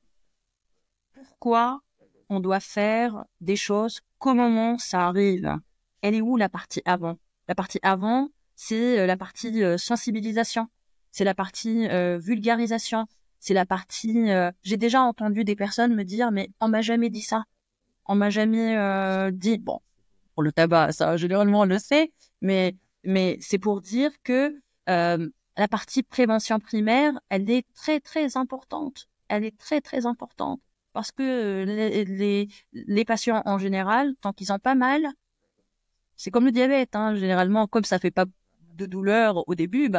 pourquoi on doit faire des choses qu'au moment ça arrive. Elle est où la partie avant? La partie avant, c'est la partie sensibilisation, c'est la partie vulgarisation, c'est la partie. J'ai déjà entendu des personnes me dire mais on m'a jamais dit ça, on m'a jamais dit bon. Pour le tabac, ça, généralement, on le sait, mais c'est pour dire que la partie prévention primaire, elle est très, très importante. Elle est très, très importante. Parce que les patients, en général, tant qu'ils ont pas mal, c'est comme le diabète, hein, généralement, comme ça fait pas de douleur au début,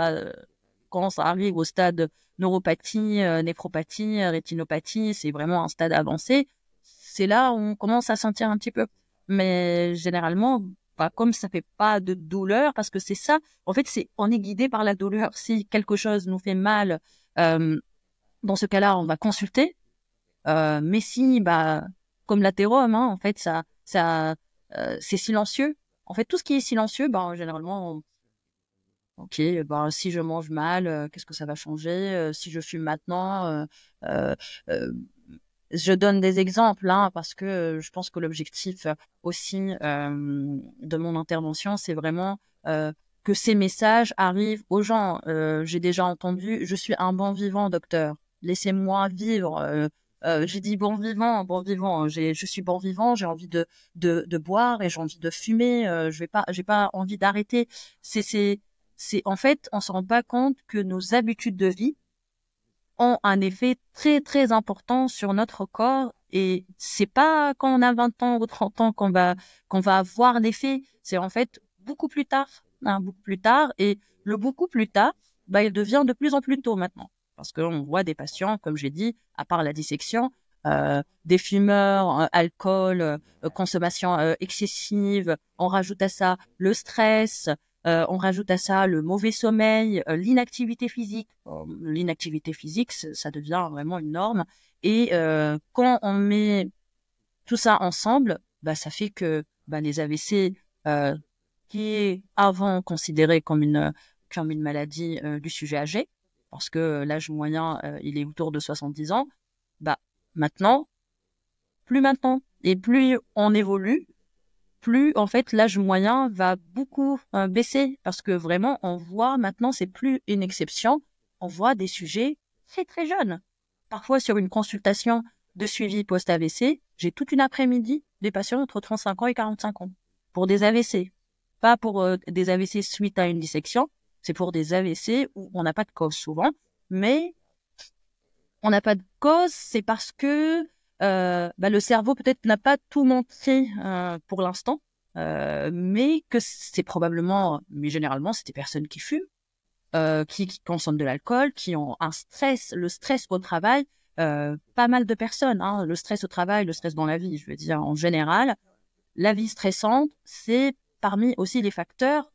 quand ça arrive au stade neuropathie, néphropathie, rétinopathie, c'est vraiment un stade avancé, c'est là où on commence à sentir un petit peu. Mais généralement, comme ça fait pas de douleur, parce que c'est ça, en fait, on est guidé par la douleur. Si quelque chose nous fait mal, euh, dans ce cas-là, on va consulter. Mais si, comme l'athérome, hein, en fait, c'est silencieux. En fait, tout ce qui est silencieux, généralement, ok, si je mange mal, qu'est-ce que ça va changer? Si je fume maintenant, euh, euh, je donne des exemples, hein, parce que je pense que l'objectif aussi de mon intervention, c'est vraiment que que ces messages arrivent aux gens. J'ai déjà entendu, je suis un bon vivant, docteur. Laissez-moi vivre. J'ai dit bon vivant, bon vivant. Je suis bon vivant. J'ai envie de boire et j'ai envie de fumer. J'ai pas envie d'arrêter. En fait, on se rend pas compte que nos habitudes de vie ont un effet très très important sur notre corps, et c'est pas quand on a 20 ans ou 30 ans qu'on va avoir l'effet. C'est en fait beaucoup plus tard, hein, beaucoup plus tard, et le beaucoup plus tard, bah, il devient de plus en plus tôt maintenant, parce qu'on voit des patients, comme j'ai dit, à part la dissection, des fumeurs, alcool, consommation excessive, on rajoute à ça le stress, on rajoute à ça le mauvais sommeil, l'inactivité physique. L'inactivité physique, ça devient vraiment une norme. Et quand on met tout ça ensemble, bah, ça fait que bah, les AVC, qui est avant considéré comme une maladie du sujet âgé, parce que l'âge moyen, il est autour de 70 ans, bah, maintenant, plus maintenant, et plus on évolue, plus en fait l'âge moyen va beaucoup baisser, parce que vraiment on voit maintenant, c'est plus une exception, on voit des sujets très très jeunes. Parfois sur une consultation de suivi post-AVC, j'ai toute une après-midi des patients entre 35 ans et 45 ans pour des AVC, pas pour des AVC suite à une dissection, c'est pour des AVC où on n'a pas de cause souvent, mais on n'a pas de cause, c'est parce que bah, le cerveau peut-être n'a pas tout montré pour l'instant, mais que c'est probablement, mais généralement, c'est des personnes qui fument, qui consomment de l'alcool, qui ont un stress, le stress au travail, pas mal de personnes, hein, le stress au travail, le stress dans la vie, je veux dire en général, la vie stressante, c'est parmi aussi les facteurs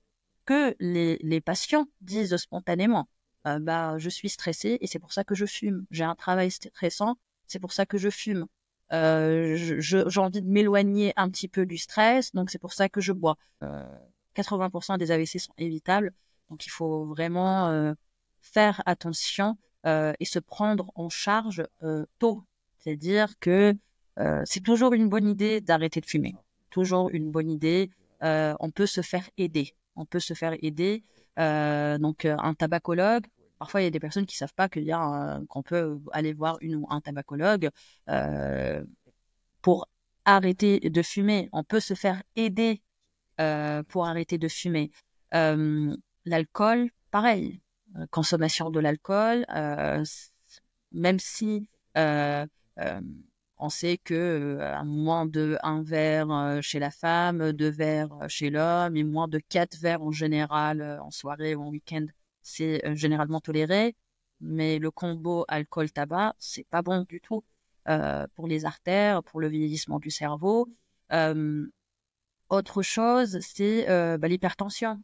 que les patients disent spontanément. Bah, je suis stressée et c'est pour ça que je fume. J'ai un travail stressant, c'est pour ça que je fume. J'ai envie de m'éloigner un petit peu du stress, donc c'est pour ça que je bois. 80% des AVC sont évitables, donc il faut vraiment faire attention et se prendre en charge tôt. C'est-à-dire que c'est toujours une bonne idée d'arrêter de fumer. Toujours une bonne idée. On peut se faire aider. On peut se faire aider. Donc, un tabacologue. Parfois, il y a des personnes qui savent pas qu'on peut aller voir une ou un tabacologue pour arrêter de fumer. On peut se faire aider pour arrêter de fumer. L'alcool, pareil. Consommation de l'alcool, même si euh, euh, on sait que moins de un verre chez la femme, 2 verres chez l'homme, et moins de 4 verres en général en soirée ou en week-end, c'est généralement toléré. Mais le combo alcool-tabac, c'est pas bon du tout pour les artères, pour le vieillissement du cerveau. Euh, Autre chose, c'est bah, l'hypertension.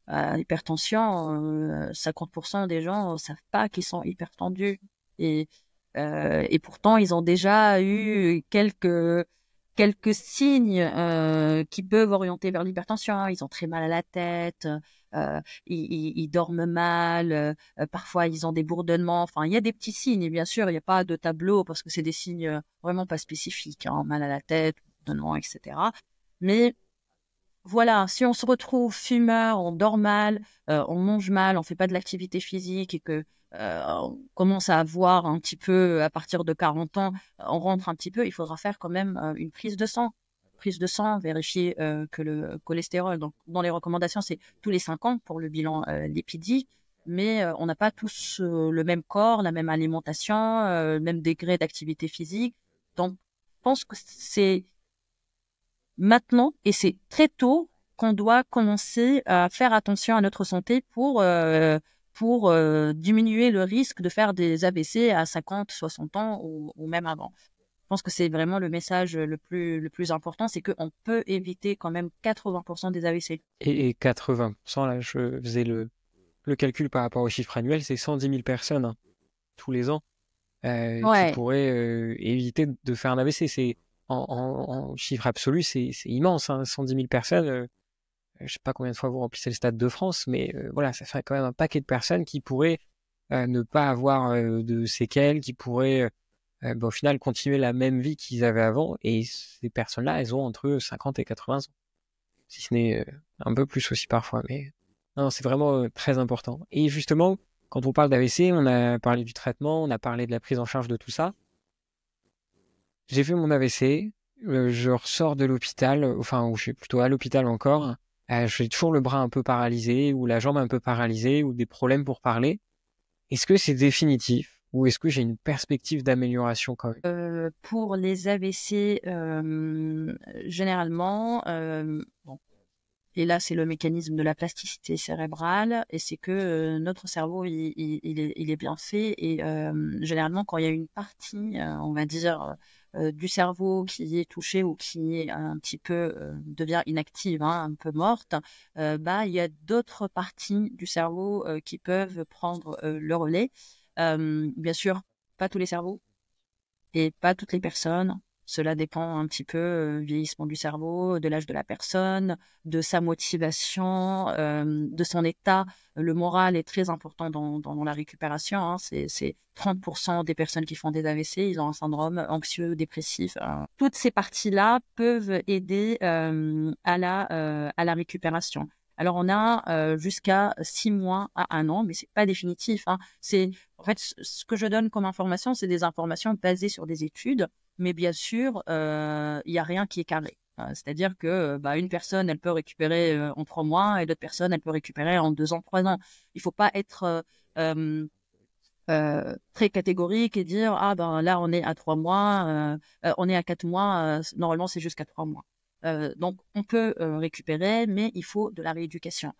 L'hypertension, 50% des gens ne savent pas qu'ils sont hypertendus. Et pourtant, ils ont déjà eu quelques signes qui peuvent orienter vers l'hypertension. Ils ont très mal à la tête, ils dorment mal, parfois ils ont des bourdonnements. Enfin, il y a des petits signes, bien sûr, il n'y a pas de tableau parce que c'est des signes vraiment pas spécifiques, hein, mal à la tête, bourdonnement, etc. Mais voilà, si on se retrouve fumeur, on dort mal, on mange mal, on fait pas de l'activité physique et que on commence à avoir un petit peu à partir de 40 ans, on rentre un petit peu, il faudra faire quand même une prise de sang. Prise de sang, vérifier que le cholestérol, donc dans les recommandations, c'est tous les 5 ans pour le bilan lipidique, mais on n'a pas tous le même corps, la même alimentation, le même degré d'activité physique. Donc, je pense que c'est maintenant, et c'est très tôt, qu'on doit commencer à faire attention à notre santé pour diminuer le risque de faire des AVC à 50, 60 ans ou même avant. Je pense que c'est vraiment le message le plus important, c'est qu'on peut éviter quand même 80% des AVC. Et 80%, là, je faisais le calcul par rapport au chiffre annuel, c'est 110 000 personnes hein, tous les ans qui Ouais, pourraient éviter de faire un AVC. En chiffre absolu, c'est immense, hein, 110 000 personnes. Je sais pas combien de fois vous remplissez le Stade de France, mais voilà, ça fait quand même un paquet de personnes qui pourraient ne pas avoir de séquelles, qui pourraient au final continuer la même vie qu'ils avaient avant. Et ces personnes-là, elles ont entre 50 et 80 ans. si ce n'est un peu plus aussi parfois. Mais non, c'est vraiment très important. Et justement, quand on parle d'AVC, on a parlé du traitement, on a parlé de la prise en charge de tout ça. J'ai fait mon AVC, je ressors de l'hôpital, enfin, ou je suis plutôt à l'hôpital encore. J'ai toujours le bras un peu paralysé, ou la jambe un peu paralysée, ou des problèmes pour parler. Est-ce que c'est définitif, ou est-ce que j'ai une perspective d'amélioration quand même? Pour les AVC, généralement, bon, et là c'est le mécanisme de la plasticité cérébrale, et c'est que notre cerveau il est bien fait, et généralement quand il y a une partie, on va dire, du cerveau qui est touchée ou qui est un petit peu devient inactive, hein, un peu morte, bah il y a d'autres parties du cerveau qui peuvent prendre le relais. Bien sûr, pas tous les cerveaux et pas toutes les personnes. Cela dépend un petit peu du vieillissement du cerveau, de l'âge de la personne, de sa motivation, de son état. Le moral est très important dans la récupération, hein. C'est 30% des personnes qui font des AVC, ils ont un syndrome anxieux, dépressif. Toutes ces parties-là peuvent aider à la récupération. Alors on a jusqu'à 6 mois à 1 an, mais c'est pas définitif, hein. En fait, ce que je donne comme information, c'est des informations basées sur des études, mais bien sûr, il y a rien qui est carré. C'est-à-dire que une personne, elle peut récupérer en 3 mois, et d'autres personnes, elle peut récupérer en 2 ans, 3 ans. Il faut pas être très catégorique et dire ah ben là on est à 3 mois, on est à 4 mois, normalement c'est jusqu'à 3 mois. Donc on peut récupérer, mais il faut de la rééducation.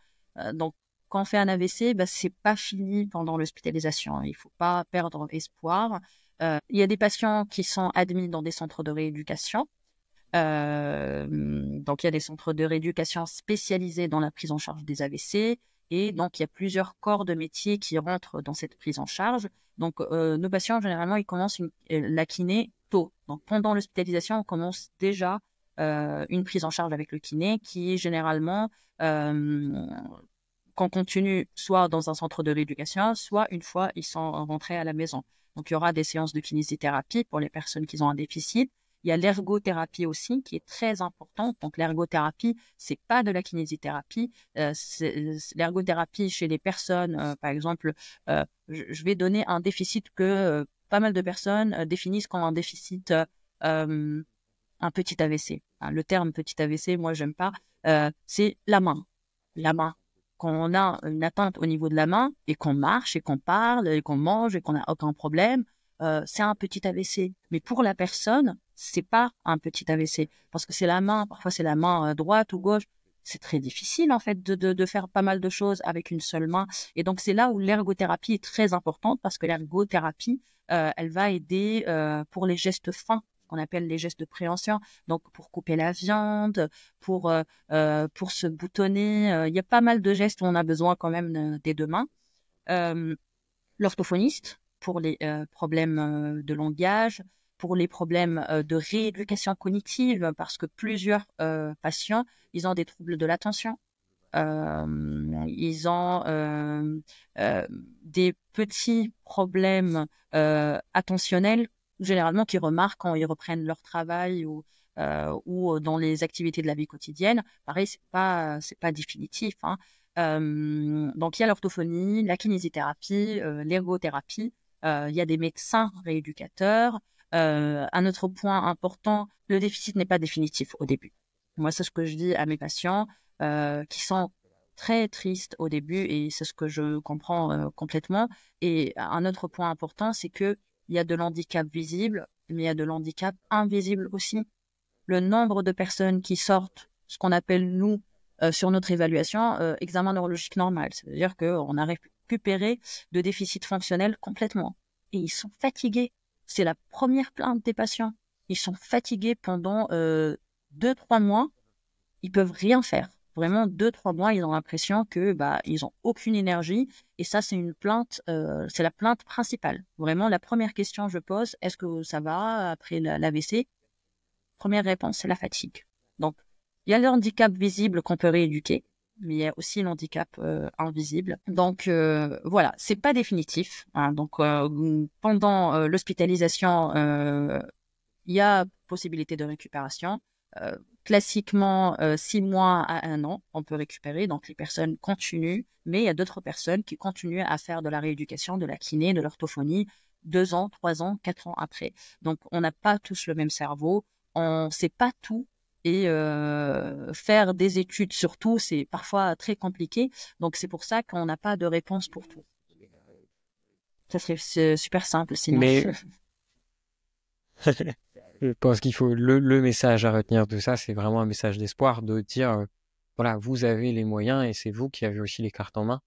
Donc quand on fait un AVC, c'est pas fini pendant l'hospitalisation. Il faut pas perdre espoir. Il y a des patients qui sont admis dans des centres de rééducation. Donc, il y a des centres de rééducation spécialisés dans la prise en charge des AVC. Et donc, il y a plusieurs corps de métier qui rentrent dans cette prise en charge. Donc, nos patients, généralement, ils commencent la kiné tôt. Donc, pendant l'hospitalisation, on commence déjà une prise en charge avec le kiné qui est généralement qu'on continue soit dans un centre de rééducation, soit une fois ils sont rentrés à la maison. Donc, il y aura des séances de kinésithérapie pour les personnes qui ont un déficit. Il y a l'ergothérapie aussi qui est très importante. Donc, l'ergothérapie, c'est pas de la kinésithérapie. L'ergothérapie chez les personnes, par exemple, je vais donner un déficit que pas mal de personnes définissent comme un déficit, un petit AVC. Hein, le terme petit AVC, moi, j'aime pas. C'est la main. La main. Quand on a une atteinte au niveau de la main et qu'on marche et qu'on parle et qu'on mange et qu'on n'a aucun problème, c'est un petit AVC. Mais pour la personne, c'est pas un petit AVC parce que c'est la main. Parfois, c'est la main droite ou gauche. C'est très difficile en fait de faire pas mal de choses avec une seule main. Et donc c'est là où l'ergothérapie est très importante parce que l'ergothérapie, elle va aider pour les gestes fins, qu'on appelle les gestes de préhension. Donc pour couper la viande, pour se boutonner, il y a pas mal de gestes où on a besoin quand même des deux mains. L'orthophoniste pour les problèmes de langage, pour les problèmes de rééducation cognitive, parce que plusieurs patients, ils ont des troubles de l'attention. Ils ont des petits problèmes attentionnels, généralement qui remarquent quand ils reprennent leur travail ou dans les activités de la vie quotidienne. Pareil, c'est pas définitif, hein. Donc il y a l'orthophonie, la kinésithérapie, l'ergothérapie. Il y a des médecins rééducateurs. Un autre point important, le déficit n'est pas définitif au début. Moi, c'est ce que je dis à mes patients qui sont très tristes au début, et c'est ce que je comprends complètement. Et un autre point important, c'est que il y a de l'handicap visible, mais il y a de l'handicap invisible aussi. Le nombre de personnes qui sortent, ce qu'on appelle nous sur notre évaluation, examen neurologique normal, c'est-à-dire qu'on a récupéré de déficit fonctionnel complètement. Et ils sont fatigués. C'est la première plainte des patients. Ils sont fatigués pendant 2-3 mois. Ils peuvent rien faire. Vraiment, 2-3 mois, ils ont l'impression que ils ont aucune énergie. Et ça, c'est une plainte, c'est la plainte principale. Vraiment, la première question que je pose, est-ce que ça va après l'AVC? Première réponse, c'est la fatigue. Donc, il y a le handicap visible qu'on peut rééduquer, mais il y a aussi l'handicap invisible. Donc voilà, c'est pas définitif, hein. Donc pendant l'hospitalisation, il y a possibilité de récupération. Classiquement, 6 mois à 1 an, on peut récupérer. Donc, les personnes continuent, mais il y a d'autres personnes qui continuent à faire de la rééducation, de la kiné, de l'orthophonie 2 ans, 3 ans, 4 ans après. Donc, on n'a pas tous le même cerveau, on ne sait pas tout. Et faire des études sur tout, c'est parfois très compliqué. Donc, c'est pour ça qu'on n'a pas de réponse pour tout. Ça serait super simple sinon. Mais je pense qu'il faut le message à retenir de ça, c'est vraiment un message d'espoir de dire, voilà, vous avez les moyens et c'est vous qui avez aussi les cartes en main.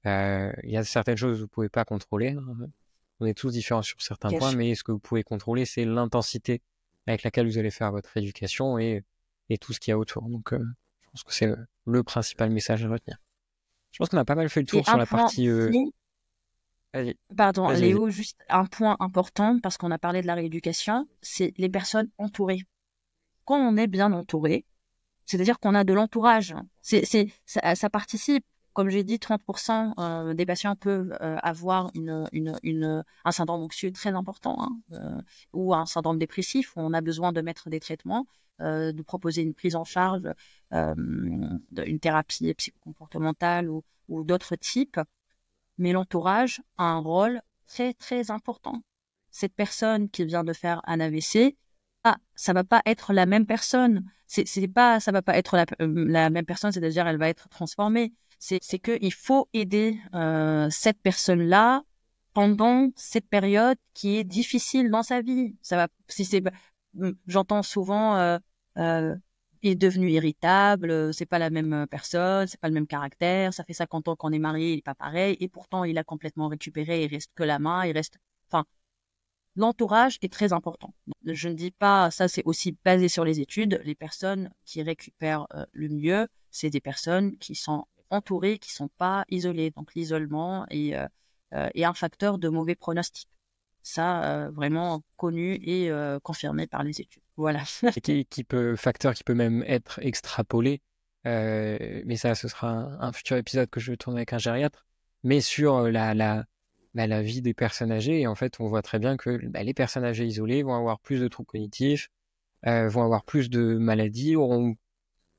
Il y a certaines choses que vous pouvez pas contrôler, hein. On est tous différents sur certains Bien points, sûr. mais ce que vous pouvez contrôler, c'est l'intensité avec laquelle vous allez faire votre éducation et tout ce qu'il y a autour. Donc, je pense que c'est le principal message à retenir. Je pense qu'on a pas mal fait le Et tour sur un la point partie. aussi, Vas-y, pardon, vas-y. Léo, juste un point important, parce qu'on a parlé de la rééducation, c'est les personnes entourées. Quand on est bien entouré, c'est-à-dire qu'on a de l'entourage, ça participe. Comme j'ai dit, 30% des patients peuvent avoir un syndrome anxieux très important, hein, ou un syndrome dépressif où on a besoin de mettre des traitements, de proposer une prise en charge, une thérapie psychocomportementale ou d'autres types. Mais l'entourage a un rôle très, très important. Cette personne qui vient de faire un AVC, ça va pas être la même personne. C'est pas, ça va pas être la même personne, c'est-à-dire elle va être transformée. C'est que il faut aider cette personne-là pendant cette période qui est difficile dans sa vie. Ça va, si c'est, j'entends souvent, euh, il est devenu irritable, c'est pas la même personne, c'est pas le même caractère, ça fait 50 ans qu'on est mariés, il est pas pareil, et pourtant il a complètement récupéré, il reste que la main, il reste, enfin, l'entourage est très important. Je ne dis pas, ça c'est aussi basé sur les études, les personnes qui récupèrent le mieux, c'est des personnes qui sont entourées, qui sont pas isolées. Donc l'isolement est un facteur de mauvais pronostic. Ça, vraiment connu et confirmé par les études. Voilà. Et facteur qui peut même être extrapolé. Mais ça, ce sera un futur épisode que je vais tourner avec un gériatre. Mais sur la vie des personnes âgées, et en fait, on voit très bien que les personnes âgées isolées vont avoir plus de troubles cognitifs, vont avoir plus de maladies, auront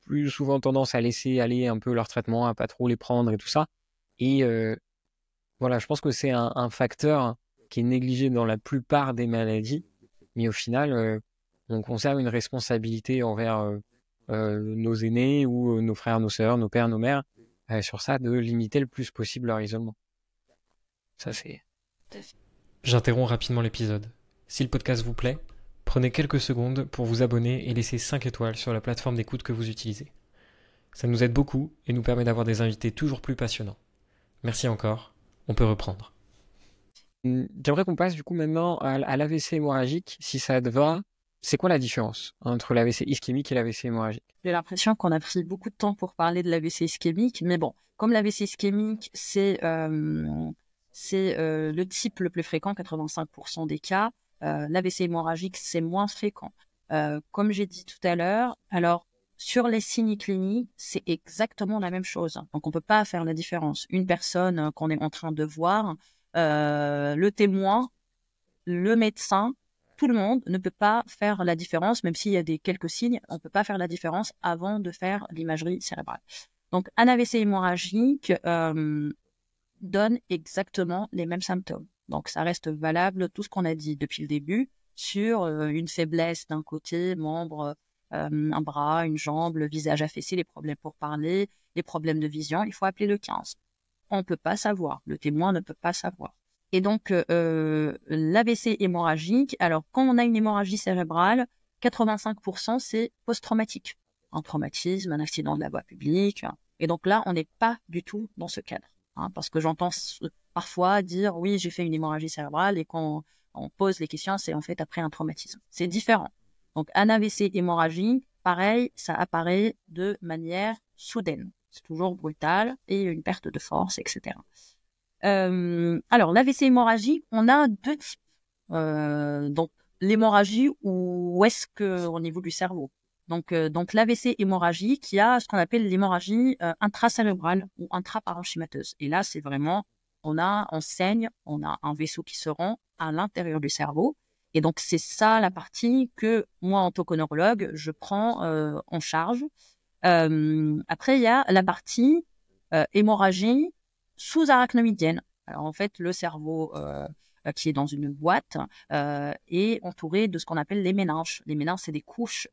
plus souvent tendance à laisser aller un peu leur traitement, à pas trop les prendre et tout ça. Et voilà, je pense que c'est un facteur qui est négligé dans la plupart des maladies, mais au final, on conserve une responsabilité envers nos aînés ou nos frères, nos sœurs, nos pères, nos mères, sur ça, de limiter le plus possible leur isolement. Ça, c'est... J'interromps rapidement l'épisode. Si le podcast vous plaît, prenez quelques secondes pour vous abonner et laisser 5 étoiles sur la plateforme d'écoute que vous utilisez. Ça nous aide beaucoup et nous permet d'avoir des invités toujours plus passionnants. Merci encore, on peut reprendre. J'aimerais qu'on passe du coup maintenant à l'AVC hémorragique, si ça te va. C'est quoi la différence entre l'AVC ischémique et l'AVC hémorragique? J'ai l'impression qu'on a pris beaucoup de temps pour parler de l'AVC ischémique, mais bon, comme l'AVC ischémique, c'est le type le plus fréquent, 85% des cas. L'AVC hémorragique, c'est moins fréquent. Comme j'ai dit tout à l'heure, alors sur les signes cliniques, c'est exactement la même chose. Donc on peut pas faire la différence. Une personne qu'on est en train de voir, le témoin, le médecin, tout le monde ne peut pas faire la différence, même s'il y a quelques signes, on ne peut pas faire la différence avant de faire l'imagerie cérébrale. Donc, un AVC hémorragique donne exactement les mêmes symptômes. Donc, ça reste valable, tout ce qu'on a dit depuis le début, sur une faiblesse d'un côté, membre, un bras, une jambe, le visage affaissé, les problèmes pour parler, les problèmes de vision, il faut appeler le 15. On ne peut pas savoir, le témoin ne peut pas savoir. Et donc, l'AVC hémorragique, alors quand on a une hémorragie cérébrale, 85% c'est post-traumatique. Un traumatisme, un accident de la voie publique. Et donc là, on n'est pas du tout dans ce cadre. Hein, parce que j'entends parfois dire, oui, j'ai fait une hémorragie cérébrale, et quand on pose les questions, c'est en fait après un traumatisme. C'est différent. Donc, un AVC hémorragique, pareil, ça apparaît de manière soudaine. C'est toujours brutal et une perte de force, etc. Alors, l'AVC hémorragique, on a deux types. Donc, l'hémorragie où est-ce que au niveau du cerveau. Donc l'AVC hémorragique, il y a ce qu'on appelle l'hémorragie intracérébrale ou intraparenchymateuse. Et là, c'est vraiment, on saigne, on a un vaisseau qui se rend à l'intérieur du cerveau Et donc, c'est ça la partie que moi, en tant que neurologue, je prends en charge. Après, il y a la partie hémorragie sous-arachnoïdienne. Alors, en fait, le cerveau qui est dans une boîte est entouré de ce qu'on appelle les méninges. Les méninges, c'est des couches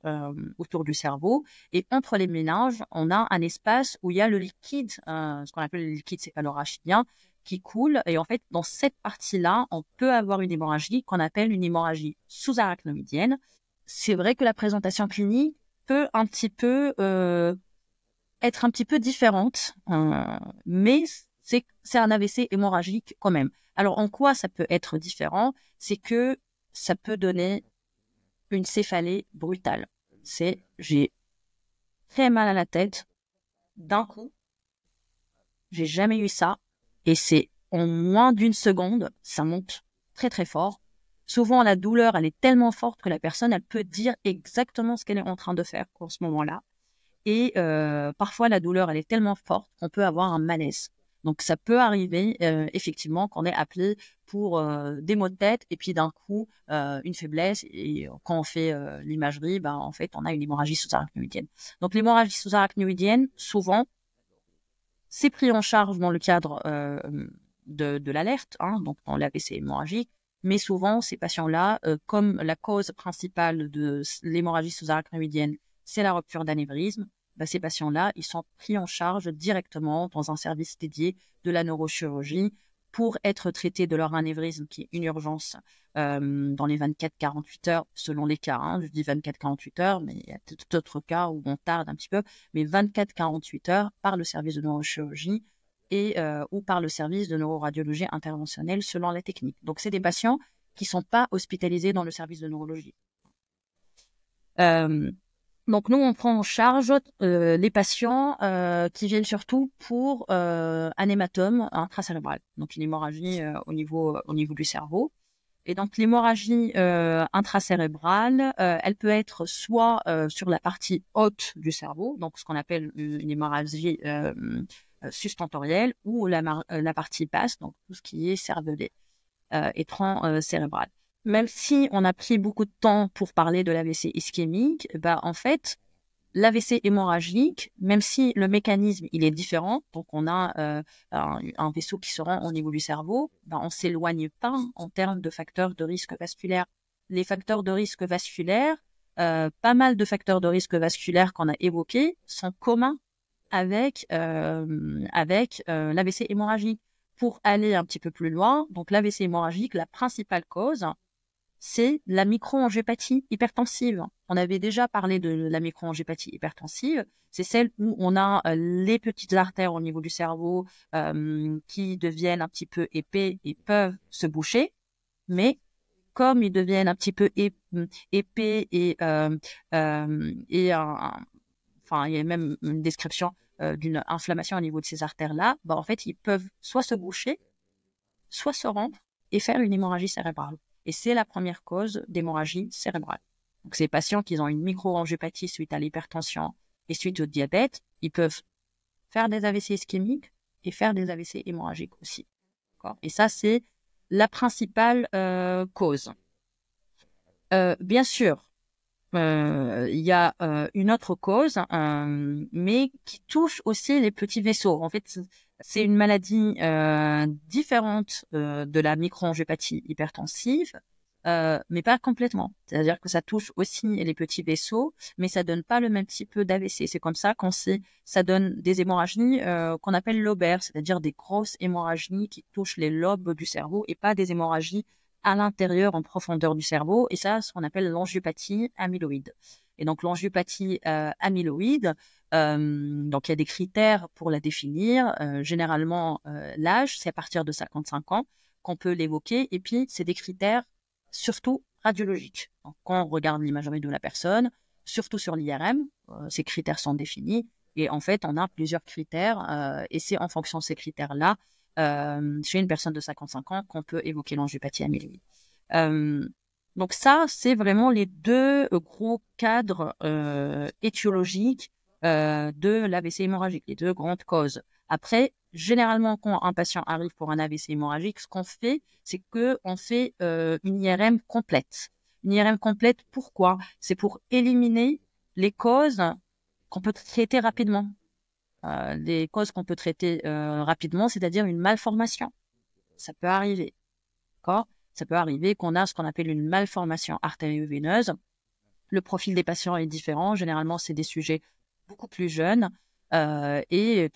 autour du cerveau. Et entre les méninges, on a un espace où il y a le liquide, ce qu'on appelle le liquide céphalorachidien, qui coule. Et en fait, dans cette partie-là, on peut avoir une hémorragie qu'on appelle une hémorragie sous-arachnoïdienne. C'est vrai que la présentation clinique peut un petit peu être un petit peu différente, mais c'est un AVC hémorragique quand même. Alors, en quoi ça peut être différent? C'est que ça peut donner une céphalée brutale. J'ai très mal à la tête d'un coup. J'ai jamais eu ça. Et c'est en moins d'une seconde, ça monte très très fort. Souvent, la douleur, elle est tellement forte que la personne, elle peut dire exactement ce qu'elle est en train de faire en ce moment-là. Et parfois, la douleur, elle est tellement forte qu'on peut avoir un malaise. Donc, ça peut arriver effectivement qu'on est appelé pour des maux de tête et puis d'un coup, une faiblesse. Et quand on fait l'imagerie, en fait, on a une hémorragie sous-arachnoïdienne. Donc, l'hémorragie sous-arachnoïdienne, souvent, c'est pris en charge dans le cadre de l'alerte, donc dans l'AVC hémorragique. Mais souvent, ces patients-là, comme la cause principale de l'hémorragie sous-arachnoïdienne, c'est la rupture d'anévrisme, ces patients-là, ils sont pris en charge directement dans un service dédié de la neurochirurgie pour être traités de leur anévrisme, qui est une urgence dans les 24-48 heures, selon les cas. Je dis 24-48 heures, mais il y a d'autres cas où on tarde un petit peu, mais 24-48 heures par le service de neurochirurgie et ou par le service de neuroradiologie interventionnelle selon la technique. Donc, c'est des patients qui ne sont pas hospitalisés dans le service de neurologie. Donc, nous, on prend en charge les patients qui viennent surtout pour un hématome intracérébral, donc une hémorragie au niveau du cerveau. Et donc, l'hémorragie intracérébrale, elle peut être soit sur la partie haute du cerveau, donc ce qu'on appelle une hémorragie sustentorielle, ou la partie basse, donc tout ce qui est cervelé et tronc cérébral. Même si on a pris beaucoup de temps pour parler de l'AVC ischémique, en fait, l'AVC hémorragique, même si le mécanisme il est différent, donc on a un vaisseau qui se rend au niveau du cerveau, on ne s'éloigne pas en termes de facteurs de risque vasculaire. Les facteurs de risque vasculaire, pas mal de facteurs de risque vasculaire qu'on a évoqués sont communs avec l'AVC hémorragique. Pour aller un petit peu plus loin, donc l'AVC hémorragique, la principale cause, c'est la microangiopathie hypertensive. On avait déjà parlé de la microangiopathie hypertensive. C'est celle où on a les petites artères au niveau du cerveau qui deviennent un petit peu épais et peuvent se boucher. Mais comme ils deviennent un petit peu épais et il y a même une description d'une inflammation au niveau de ces artères-là, en fait, ils peuvent soit se boucher, soit se rompre et faire une hémorragie cérébrale. Et c'est la première cause d'hémorragie cérébrale. Donc, ces patients qui ont une microangiopathie suite à l'hypertension et suite au diabète, ils peuvent faire des AVC ischémiques et faire des AVC hémorragiques aussi. Et ça, c'est la principale cause. Bien sûr, il y a une autre cause, mais qui touche aussi les petits vaisseaux. En fait, c'est une maladie différente de la microangiopathie hypertensive, mais pas complètement. C'est-à-dire que ça touche aussi les petits vaisseaux, mais ça donne pas le même type d'AVC. C'est comme ça ça donne des hémorragies qu'on appelle lobaires, c'est-à-dire des grosses hémorragies qui touchent les lobes du cerveau et pas des hémorragies à l'intérieur, en profondeur du cerveau, et ça, ce qu'on appelle l'angiopathie amyloïde. Et donc, l'angiopathie amyloïde, donc il y a des critères pour la définir. Généralement, l'âge, c'est à partir de 55 ans qu'on peut l'évoquer, et puis c'est des critères surtout radiologiques. Donc, quand on regarde l'imagerie de la personne, surtout sur l'IRM, ces critères sont définis, et en fait, on a plusieurs critères, et c'est en fonction de ces critères-là chez une personne de 55 ans qu'on peut évoquer l'angiopathie amyloïde. Donc ça, c'est vraiment les deux gros cadres étiologiques de l'AVC hémorragique, les deux grandes causes. Après, généralement, quand un patient arrive pour un AVC hémorragique, ce qu'on fait, c'est qu'on fait une IRM complète. Une IRM complète, pourquoi? C'est pour éliminer les causes qu'on peut traiter rapidement. Les causes qu'on peut traiter rapidement, c'est-à-dire une malformation. Ça peut arriver, d'accord? Ça peut arriver qu'on a ce qu'on appelle une malformation artério-veineuse. Le profil des patients est différent. Généralement, c'est des sujets beaucoup plus jeunes et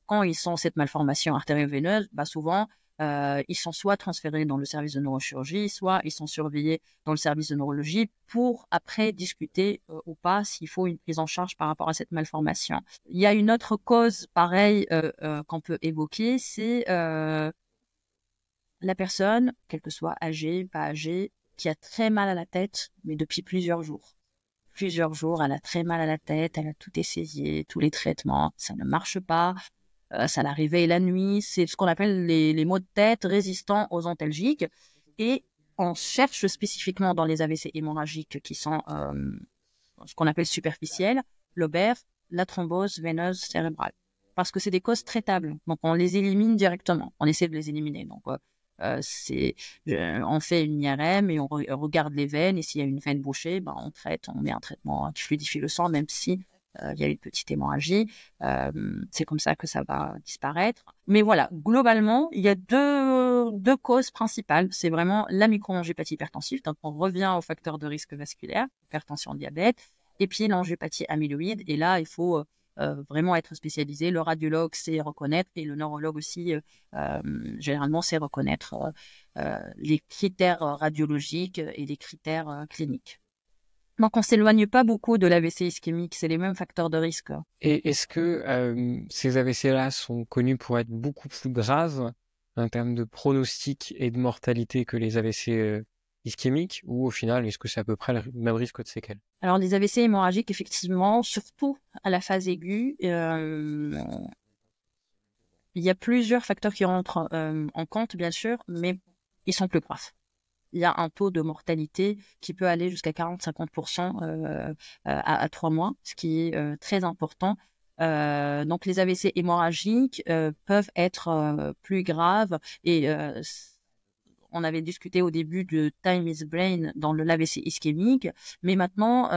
quand ils ont cette malformation artério-veineuse, souvent, ils sont soit transférés dans le service de neurochirurgie, soit ils sont surveillés dans le service de neurologie pour après discuter ou pas s'il faut une prise en charge par rapport à cette malformation. Il y a une autre cause pareille qu'on peut évoquer, c'est la personne, quelle que soit âgée, pas âgée, qui a très mal à la tête, mais depuis plusieurs jours. Plusieurs jours, elle a très mal à la tête, elle a tout essayé, tous les traitements, ça ne marche pas, ça la réveille la nuit, c'est ce qu'on appelle les maux de tête résistants aux antalgiques. Et on cherche spécifiquement dans les AVC hémorragiques qui sont ce qu'on appelle superficiels, l'OBER, la thrombose veineuse cérébrale. Parce que c'est des causes traitables, donc on les élimine directement, on essaie de les éliminer. Donc on fait une IRM et on regarde les veines, et s'il y a une veine bouchée, on traite, on met un traitement qui fluidifie le sang, même si il y a une petite hémorragie. C'est comme ça que ça va disparaître. Mais voilà, globalement, il y a deux causes principales. C'est vraiment la microangiopathie hypertensive, donc on revient aux facteurs de risque vasculaire, hypertension, diabète, et puis l'angiopathie amyloïde. Et là, il faut vraiment être spécialisé. Le radiologue sait reconnaître et le neurologue aussi, généralement, sait reconnaître les critères radiologiques et les critères cliniques. Donc, on s'éloigne pas beaucoup de l'AVC ischémique, c'est les mêmes facteurs de risque. Et est-ce que ces AVC-là sont connus pour être beaucoup plus graves en termes de pronostic et de mortalité que les AVC ischémiques, ou au final, est-ce que c'est à peu près le même risque de séquelles? Alors, les AVC hémorragiques, effectivement, surtout à la phase aiguë, il y a plusieurs facteurs qui rentrent en compte, bien sûr, mais ils sont plus graves. Il y a un taux de mortalité qui peut aller jusqu'à 40-50% à 3 mois, ce qui est très important. Donc, les AVC hémorragiques peuvent être plus graves et on avait discuté au début de time is brain dans l'AVC ischémique, mais maintenant,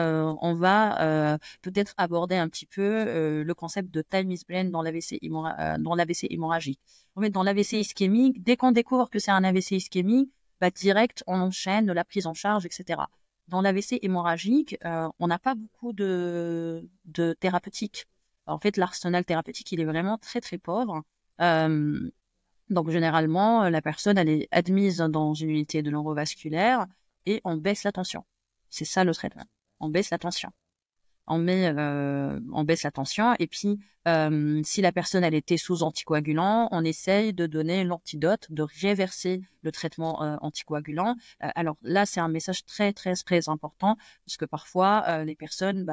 on va peut-être aborder un petit peu le concept de time is brain dans l'AVC hémorragique. En fait, dans l'AVC ischémique, dès qu'on découvre que c'est un AVC ischémique, direct, on enchaîne la prise en charge, etc. Dans l'AVC hémorragique, on n'a pas beaucoup de thérapeutique. En fait, l'arsenal thérapeutique, il est vraiment très, très pauvre. Donc, généralement, la personne, elle est admise dans une unité de neurovasculaire et on baisse la tension. C'est ça le traitement. On baisse la tension. On baisse la tension et puis si la personne elle était sous anticoagulant, on essaye de donner l'antidote, de réverser le traitement anticoagulant. Alors là, c'est un message très très très important parce que parfois les personnes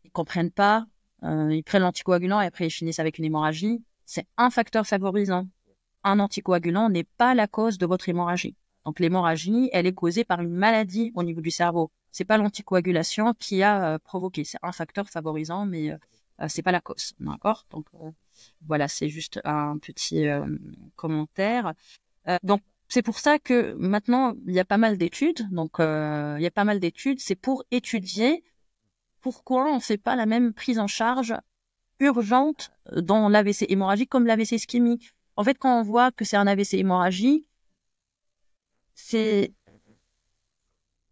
ils comprennent pas, ils prennent l'anticoagulant et après ils finissent avec une hémorragie. C'est un facteur favorisant. Un anticoagulant n'est pas la cause de votre hémorragie. Donc l'hémorragie, elle est causée par une maladie au niveau du cerveau. C'est pas l'anticoagulation qui a provoqué. C'est un facteur favorisant, mais c'est pas la cause. D'accord? Donc voilà, c'est juste un petit commentaire. Donc c'est pour ça que maintenant il y a pas mal d'études. Donc il y a pas mal d'études. C'est pour étudier pourquoi on fait pas la même prise en charge urgente dans l'AVC hémorragique comme l'AVC ischémique. En fait, quand on voit que c'est un AVC hémorragique,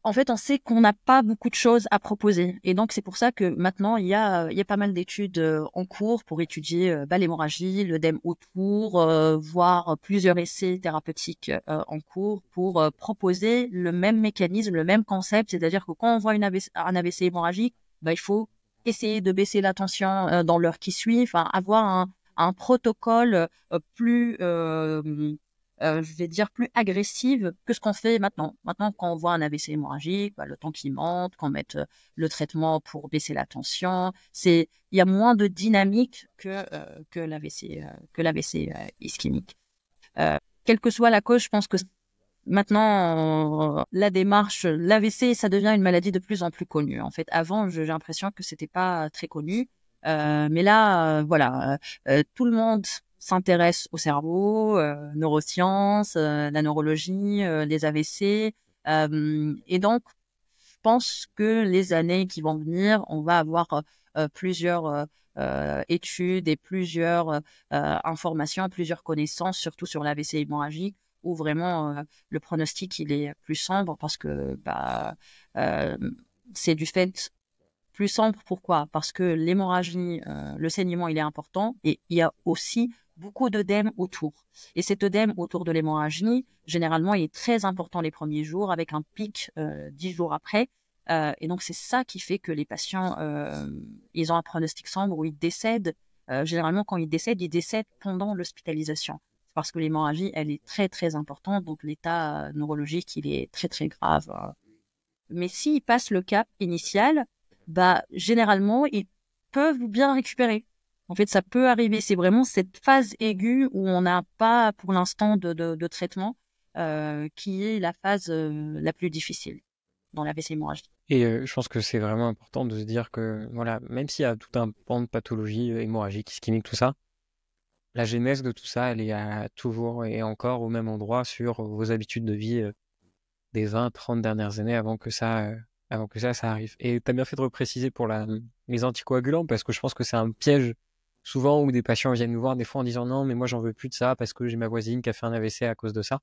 en fait, on sait qu'on n'a pas beaucoup de choses à proposer. Et donc, c'est pour ça que maintenant, il y a pas mal d'études en cours pour étudier l'hémorragie, l'œdème autour, voire plusieurs essais thérapeutiques en cours pour proposer le même mécanisme, le même concept. C'est-à-dire que quand on voit un AVC hémorragique, il faut essayer de baisser la tension dans l'heure qui suit, avoir un protocole plus... je vais dire plus agressive que ce qu'on fait maintenant. Maintenant, quand on voit un AVC hémorragique, le temps qui monte, qu'on mette le traitement pour baisser la tension, il y a moins de dynamique que l'AVC ischémique. Quelle que soit la cause, je pense que maintenant, la démarche, l'AVC, ça devient une maladie de plus en plus connue. En fait, avant, j'ai l'impression que c'était pas très connu. Mais là, voilà, tout le monde s'intéresse au cerveau, neurosciences, la neurologie, les AVC. Et donc, je pense que les années qui vont venir, on va avoir plusieurs études et plusieurs informations, plusieurs connaissances, surtout sur l'AVC hémorragique, où vraiment le pronostic il est plus sombre parce que c'est du fait plus sombre. Pourquoi? Parce que l'hémorragie, le saignement, il est important et il y a aussi beaucoup d'œdème autour. Et cet œdème autour de l'hémorragie, généralement, il est très important les premiers jours avec un pic 10 jours après. Et donc, c'est ça qui fait que les patients, ils ont un pronostic sombre où ils décèdent. Généralement, quand ils décèdent pendant l'hospitalisation. C'est parce que l'hémorragie, elle est très, très importante. Donc, l'état neurologique, il est très, très grave. Mais s'ils passent le cap initial, généralement, ils peuvent bien récupérer. En fait, ça peut arriver. C'est vraiment cette phase aiguë où on n'a pas, pour l'instant, de traitement, qui est la phase la plus difficile dans l'AVC hémorragique. Et je pense que c'est vraiment important de se dire que, voilà, même s'il y a tout un pan de pathologie hémorragique, ischémique, tout ça, la genèse de tout ça, elle est toujours et encore au même endroit sur vos habitudes de vie des 20, 30 dernières années avant que ça arrive. Et tu as bien fait de repréciser pour les anticoagulants, parce que je pense que c'est un piège souvent où des patients viennent nous voir des fois en disant non, mais moi j'en veux plus de ça parce que j'ai ma voisine qui a fait un AVC à cause de ça.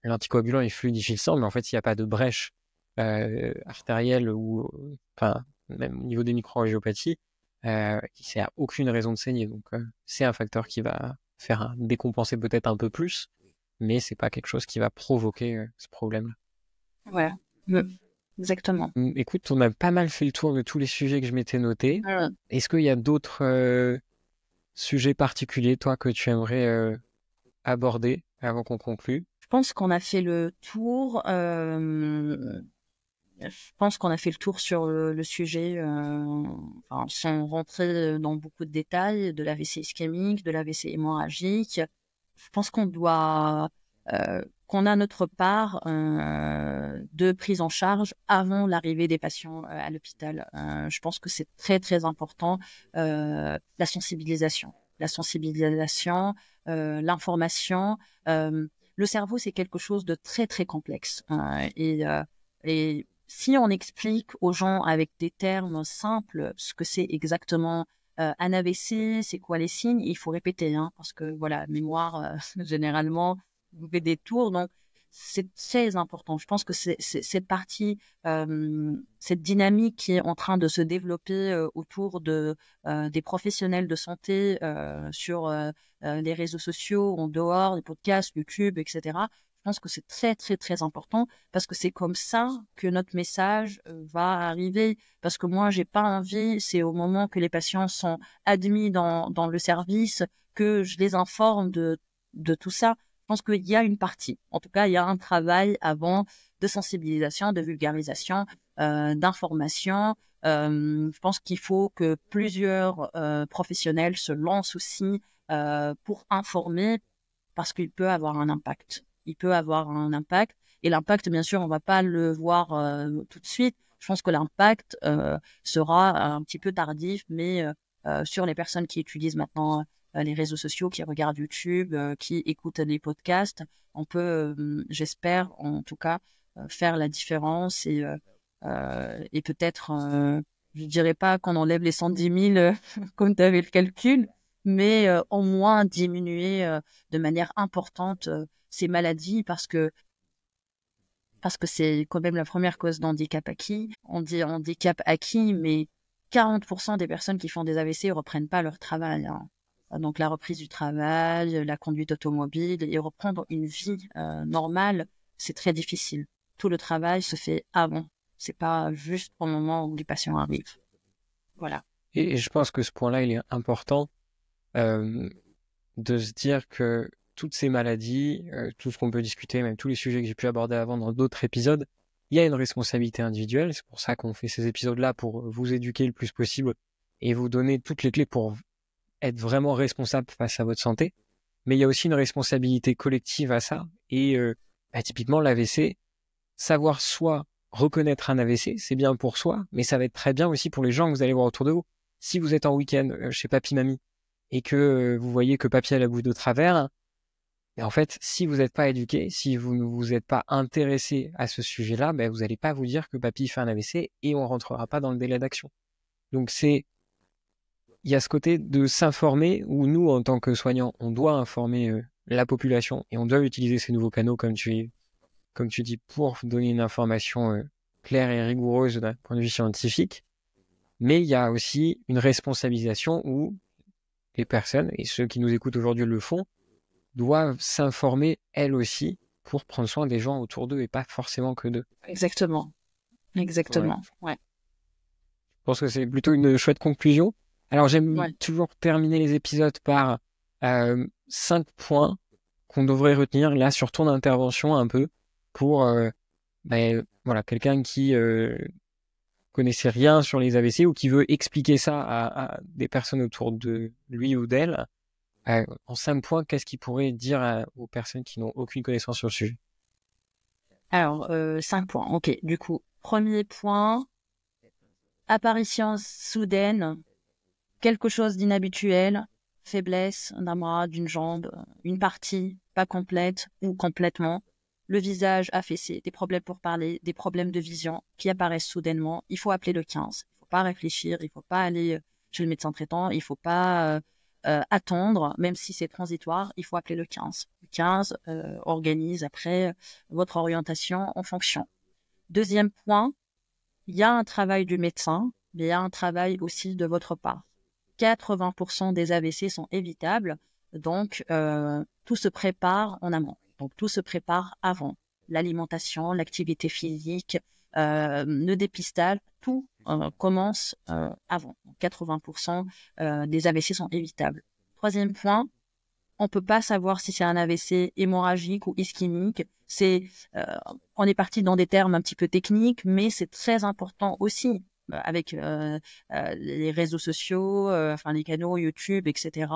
L'anticoagulant est fluidifie le sang, mais en fait, s'il n'y a pas de brèche artérielle ou enfin même au niveau des microangiopathies, il n'y a aucune raison de saigner. Donc c'est un facteur qui va faire décompenser peut-être un peu plus, mais c'est pas quelque chose qui va provoquer ce problème-là. Ouais, exactement. Écoute, on a pas mal fait le tour de tous les sujets que je m'étais notés. Est-ce qu'il y a d'autres sujets particuliers, toi, que tu aimerais aborder avant qu'on conclue? Je pense qu'on a fait le tour. Je pense qu'on a fait le tour sur le sujet, sans rentrer dans beaucoup de détails, de l'AVC ischémique, de l'AVC hémorragique. Je pense qu'on a notre part de prise en charge avant l'arrivée des patients à l'hôpital. Je pense que c'est très très important, la sensibilisation, l'information. Le cerveau, c'est quelque chose de très très complexe et si on explique aux gens avec des termes simples ce que c'est exactement un AVC, c'est quoi les signes, il faut répéter, parce que voilà, mémoire généralement vous fait des tours, donc c'est très important. Je pense que c'est cette partie, cette dynamique qui est en train de se développer autour des professionnels de santé sur les réseaux sociaux, en dehors des podcasts, YouTube, etc. Je pense que c'est très, très, très important parce que c'est comme ça que notre message va arriver. Parce que moi, j'ai pas envie, c'est au moment que les patients sont admis dans le service que je les informe de tout ça. Je pense qu'il y a une partie. En tout cas, il y a un travail avant de sensibilisation, de vulgarisation, d'information. Je pense qu'il faut que plusieurs professionnels se lancent aussi pour informer parce qu'il peut avoir un impact. Il peut avoir un impact. Et l'impact, bien sûr, on va pas le voir tout de suite. Je pense que l'impact sera un petit peu tardif, mais sur les personnes qui utilisent maintenant les réseaux sociaux, qui regardent YouTube, qui écoutent les podcasts, on peut, j'espère, en tout cas, faire la différence et peut-être, je dirais pas qu'on enlève les 110 000 comme tu avais le calcul, mais au moins diminuer de manière importante ces maladies parce que c'est quand même la première cause d'handicap acquis. On dit handicap acquis, mais 40% des personnes qui font des AVC ne reprennent pas leur travail. Donc la reprise du travail, la conduite automobile et reprendre une vie normale, c'est très difficile. Tout le travail se fait avant. C'est pas juste au moment où les patients arrivent. Voilà. Et je pense que ce point-là, il est important de se dire que toutes ces maladies, tout ce qu'on peut discuter, même tous les sujets que j'ai pu aborder avant dans d'autres épisodes, il y a une responsabilité individuelle. C'est pour ça qu'on fait ces épisodes-là, pour vous éduquer le plus possible et vous donner toutes les clés pour être vraiment responsable face à votre santé. Mais il y a aussi une responsabilité collective à ça. Et typiquement, l'AVC, savoir soit reconnaître un AVC, c'est bien pour soi, mais ça va être très bien aussi pour les gens que vous allez voir autour de vous. Si vous êtes en week-end chez papy-mamie, et que vous voyez que papy a la bouche de travers, et en fait, si vous n'êtes pas éduqué, si vous ne vous êtes pas intéressé à ce sujet-là, ben, vous n'allez pas vous dire que papy fait un AVC et on rentrera pas dans le délai d'action. Donc il y a ce côté de s'informer où nous, en tant que soignants, on doit informer la population et on doit utiliser ces nouveaux canaux, comme tu dis, pour donner une information claire et rigoureuse d'un point de vue scientifique. Mais il y a aussi une responsabilisation où les personnes, et ceux qui nous écoutent aujourd'hui le font, doivent s'informer elles aussi pour prendre soin des gens autour d'eux et pas forcément que d'eux. Exactement. Ouais. Je pense que c'est plutôt une chouette conclusion. Alors j'aime toujours terminer les épisodes par 5 points qu'on devrait retenir là sur ton intervention un peu pour quelqu'un qui connaissait rien sur les AVC ou qui veut expliquer ça à des personnes autour de lui ou d'elle. En 5 points, qu'est-ce qu'il pourrait dire aux personnes qui n'ont aucune connaissance sur le sujet? Alors, 5 points. Ok, du coup, premier point, apparition soudaine, quelque chose d'inhabituel, faiblesse d'un bras, d'une jambe, une partie pas complète ou complètement, le visage affaissé, des problèmes pour parler, des problèmes de vision qui apparaissent soudainement. Il faut appeler le 15. Il ne faut pas réfléchir, il ne faut pas aller chez le médecin traitant, il ne faut pas attendre, même si c'est transitoire, il faut appeler le 15. Le 15 organise après votre orientation en fonction. Deuxième point, il y a un travail du médecin, mais il y a un travail aussi de votre part. 80% des AVC sont évitables, donc tout se prépare en amont. Donc tout se prépare avant. L'alimentation, l'activité physique, le dépistage, tout commence avant. Donc, 80% des AVC sont évitables. Troisième point, on ne peut pas savoir si c'est un AVC hémorragique ou ischémique. On est parti dans des termes un petit peu techniques, mais c'est très important aussi avec les réseaux sociaux, les canaux YouTube, etc.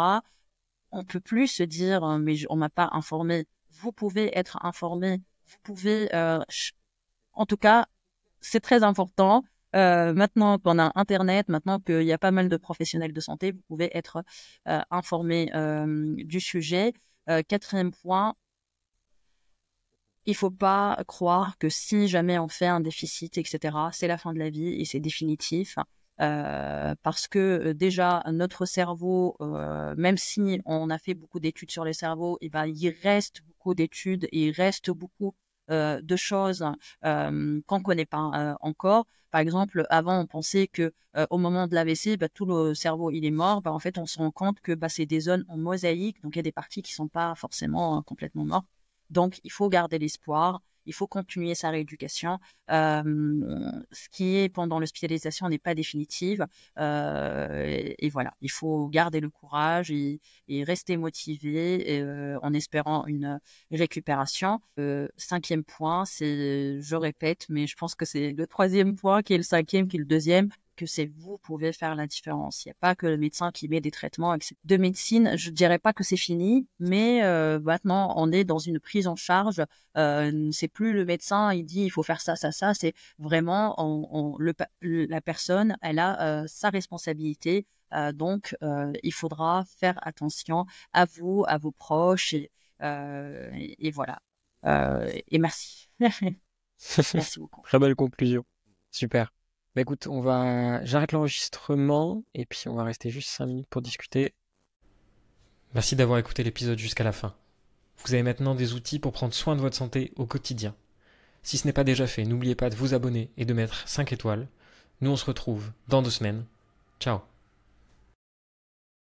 On ne peut plus se dire « mais on ne m'a pas informé ». Vous pouvez être informé. Vous pouvez... en tout cas, c'est très important. Maintenant qu'on a Internet, maintenant qu'il y a pas mal de professionnels de santé, vous pouvez être informé du sujet. Quatrième point, il faut pas croire que si jamais on fait un déficit, etc., c'est la fin de la vie et c'est définitif. Parce que déjà, notre cerveau, même si on a fait beaucoup d'études sur le cerveau, il reste beaucoup d'études et il reste beaucoup de choses qu'on connaît pas encore. Par exemple, avant, on pensait que au moment de l'AVC, tout le cerveau il est mort. En fait, on se rend compte que c'est des zones en mosaïque, donc il y a des parties qui sont pas forcément complètement mortes. Donc, il faut garder l'espoir. Il faut continuer sa rééducation. Ce qui est pendant l'hospitalisation n'est pas définitive. Et voilà, il faut garder le courage et rester motivé en espérant une récupération. Cinquième point, je répète, mais je pense que c'est le troisième point qui est le cinquième, qui est le deuxième, que c'est vous pouvez faire la différence. Il n'y a pas que le médecin qui met des traitements, etc. De médecine, je dirais pas que c'est fini, mais maintenant on est dans une prise en charge. C'est plus le médecin, il dit il faut faire ça, ça, ça. C'est vraiment la personne, elle a sa responsabilité. Donc il faudra faire attention à vous, à vos proches et voilà. Et merci. Merci beaucoup. Très belle conclusion. Super. Écoute, j'arrête l'enregistrement et puis on va rester juste 5 minutes pour discuter. Merci d'avoir écouté l'épisode jusqu'à la fin. Vous avez maintenant des outils pour prendre soin de votre santé au quotidien. Si ce n'est pas déjà fait, n'oubliez pas de vous abonner et de mettre 5 étoiles. Nous on se retrouve dans 2 semaines. Ciao.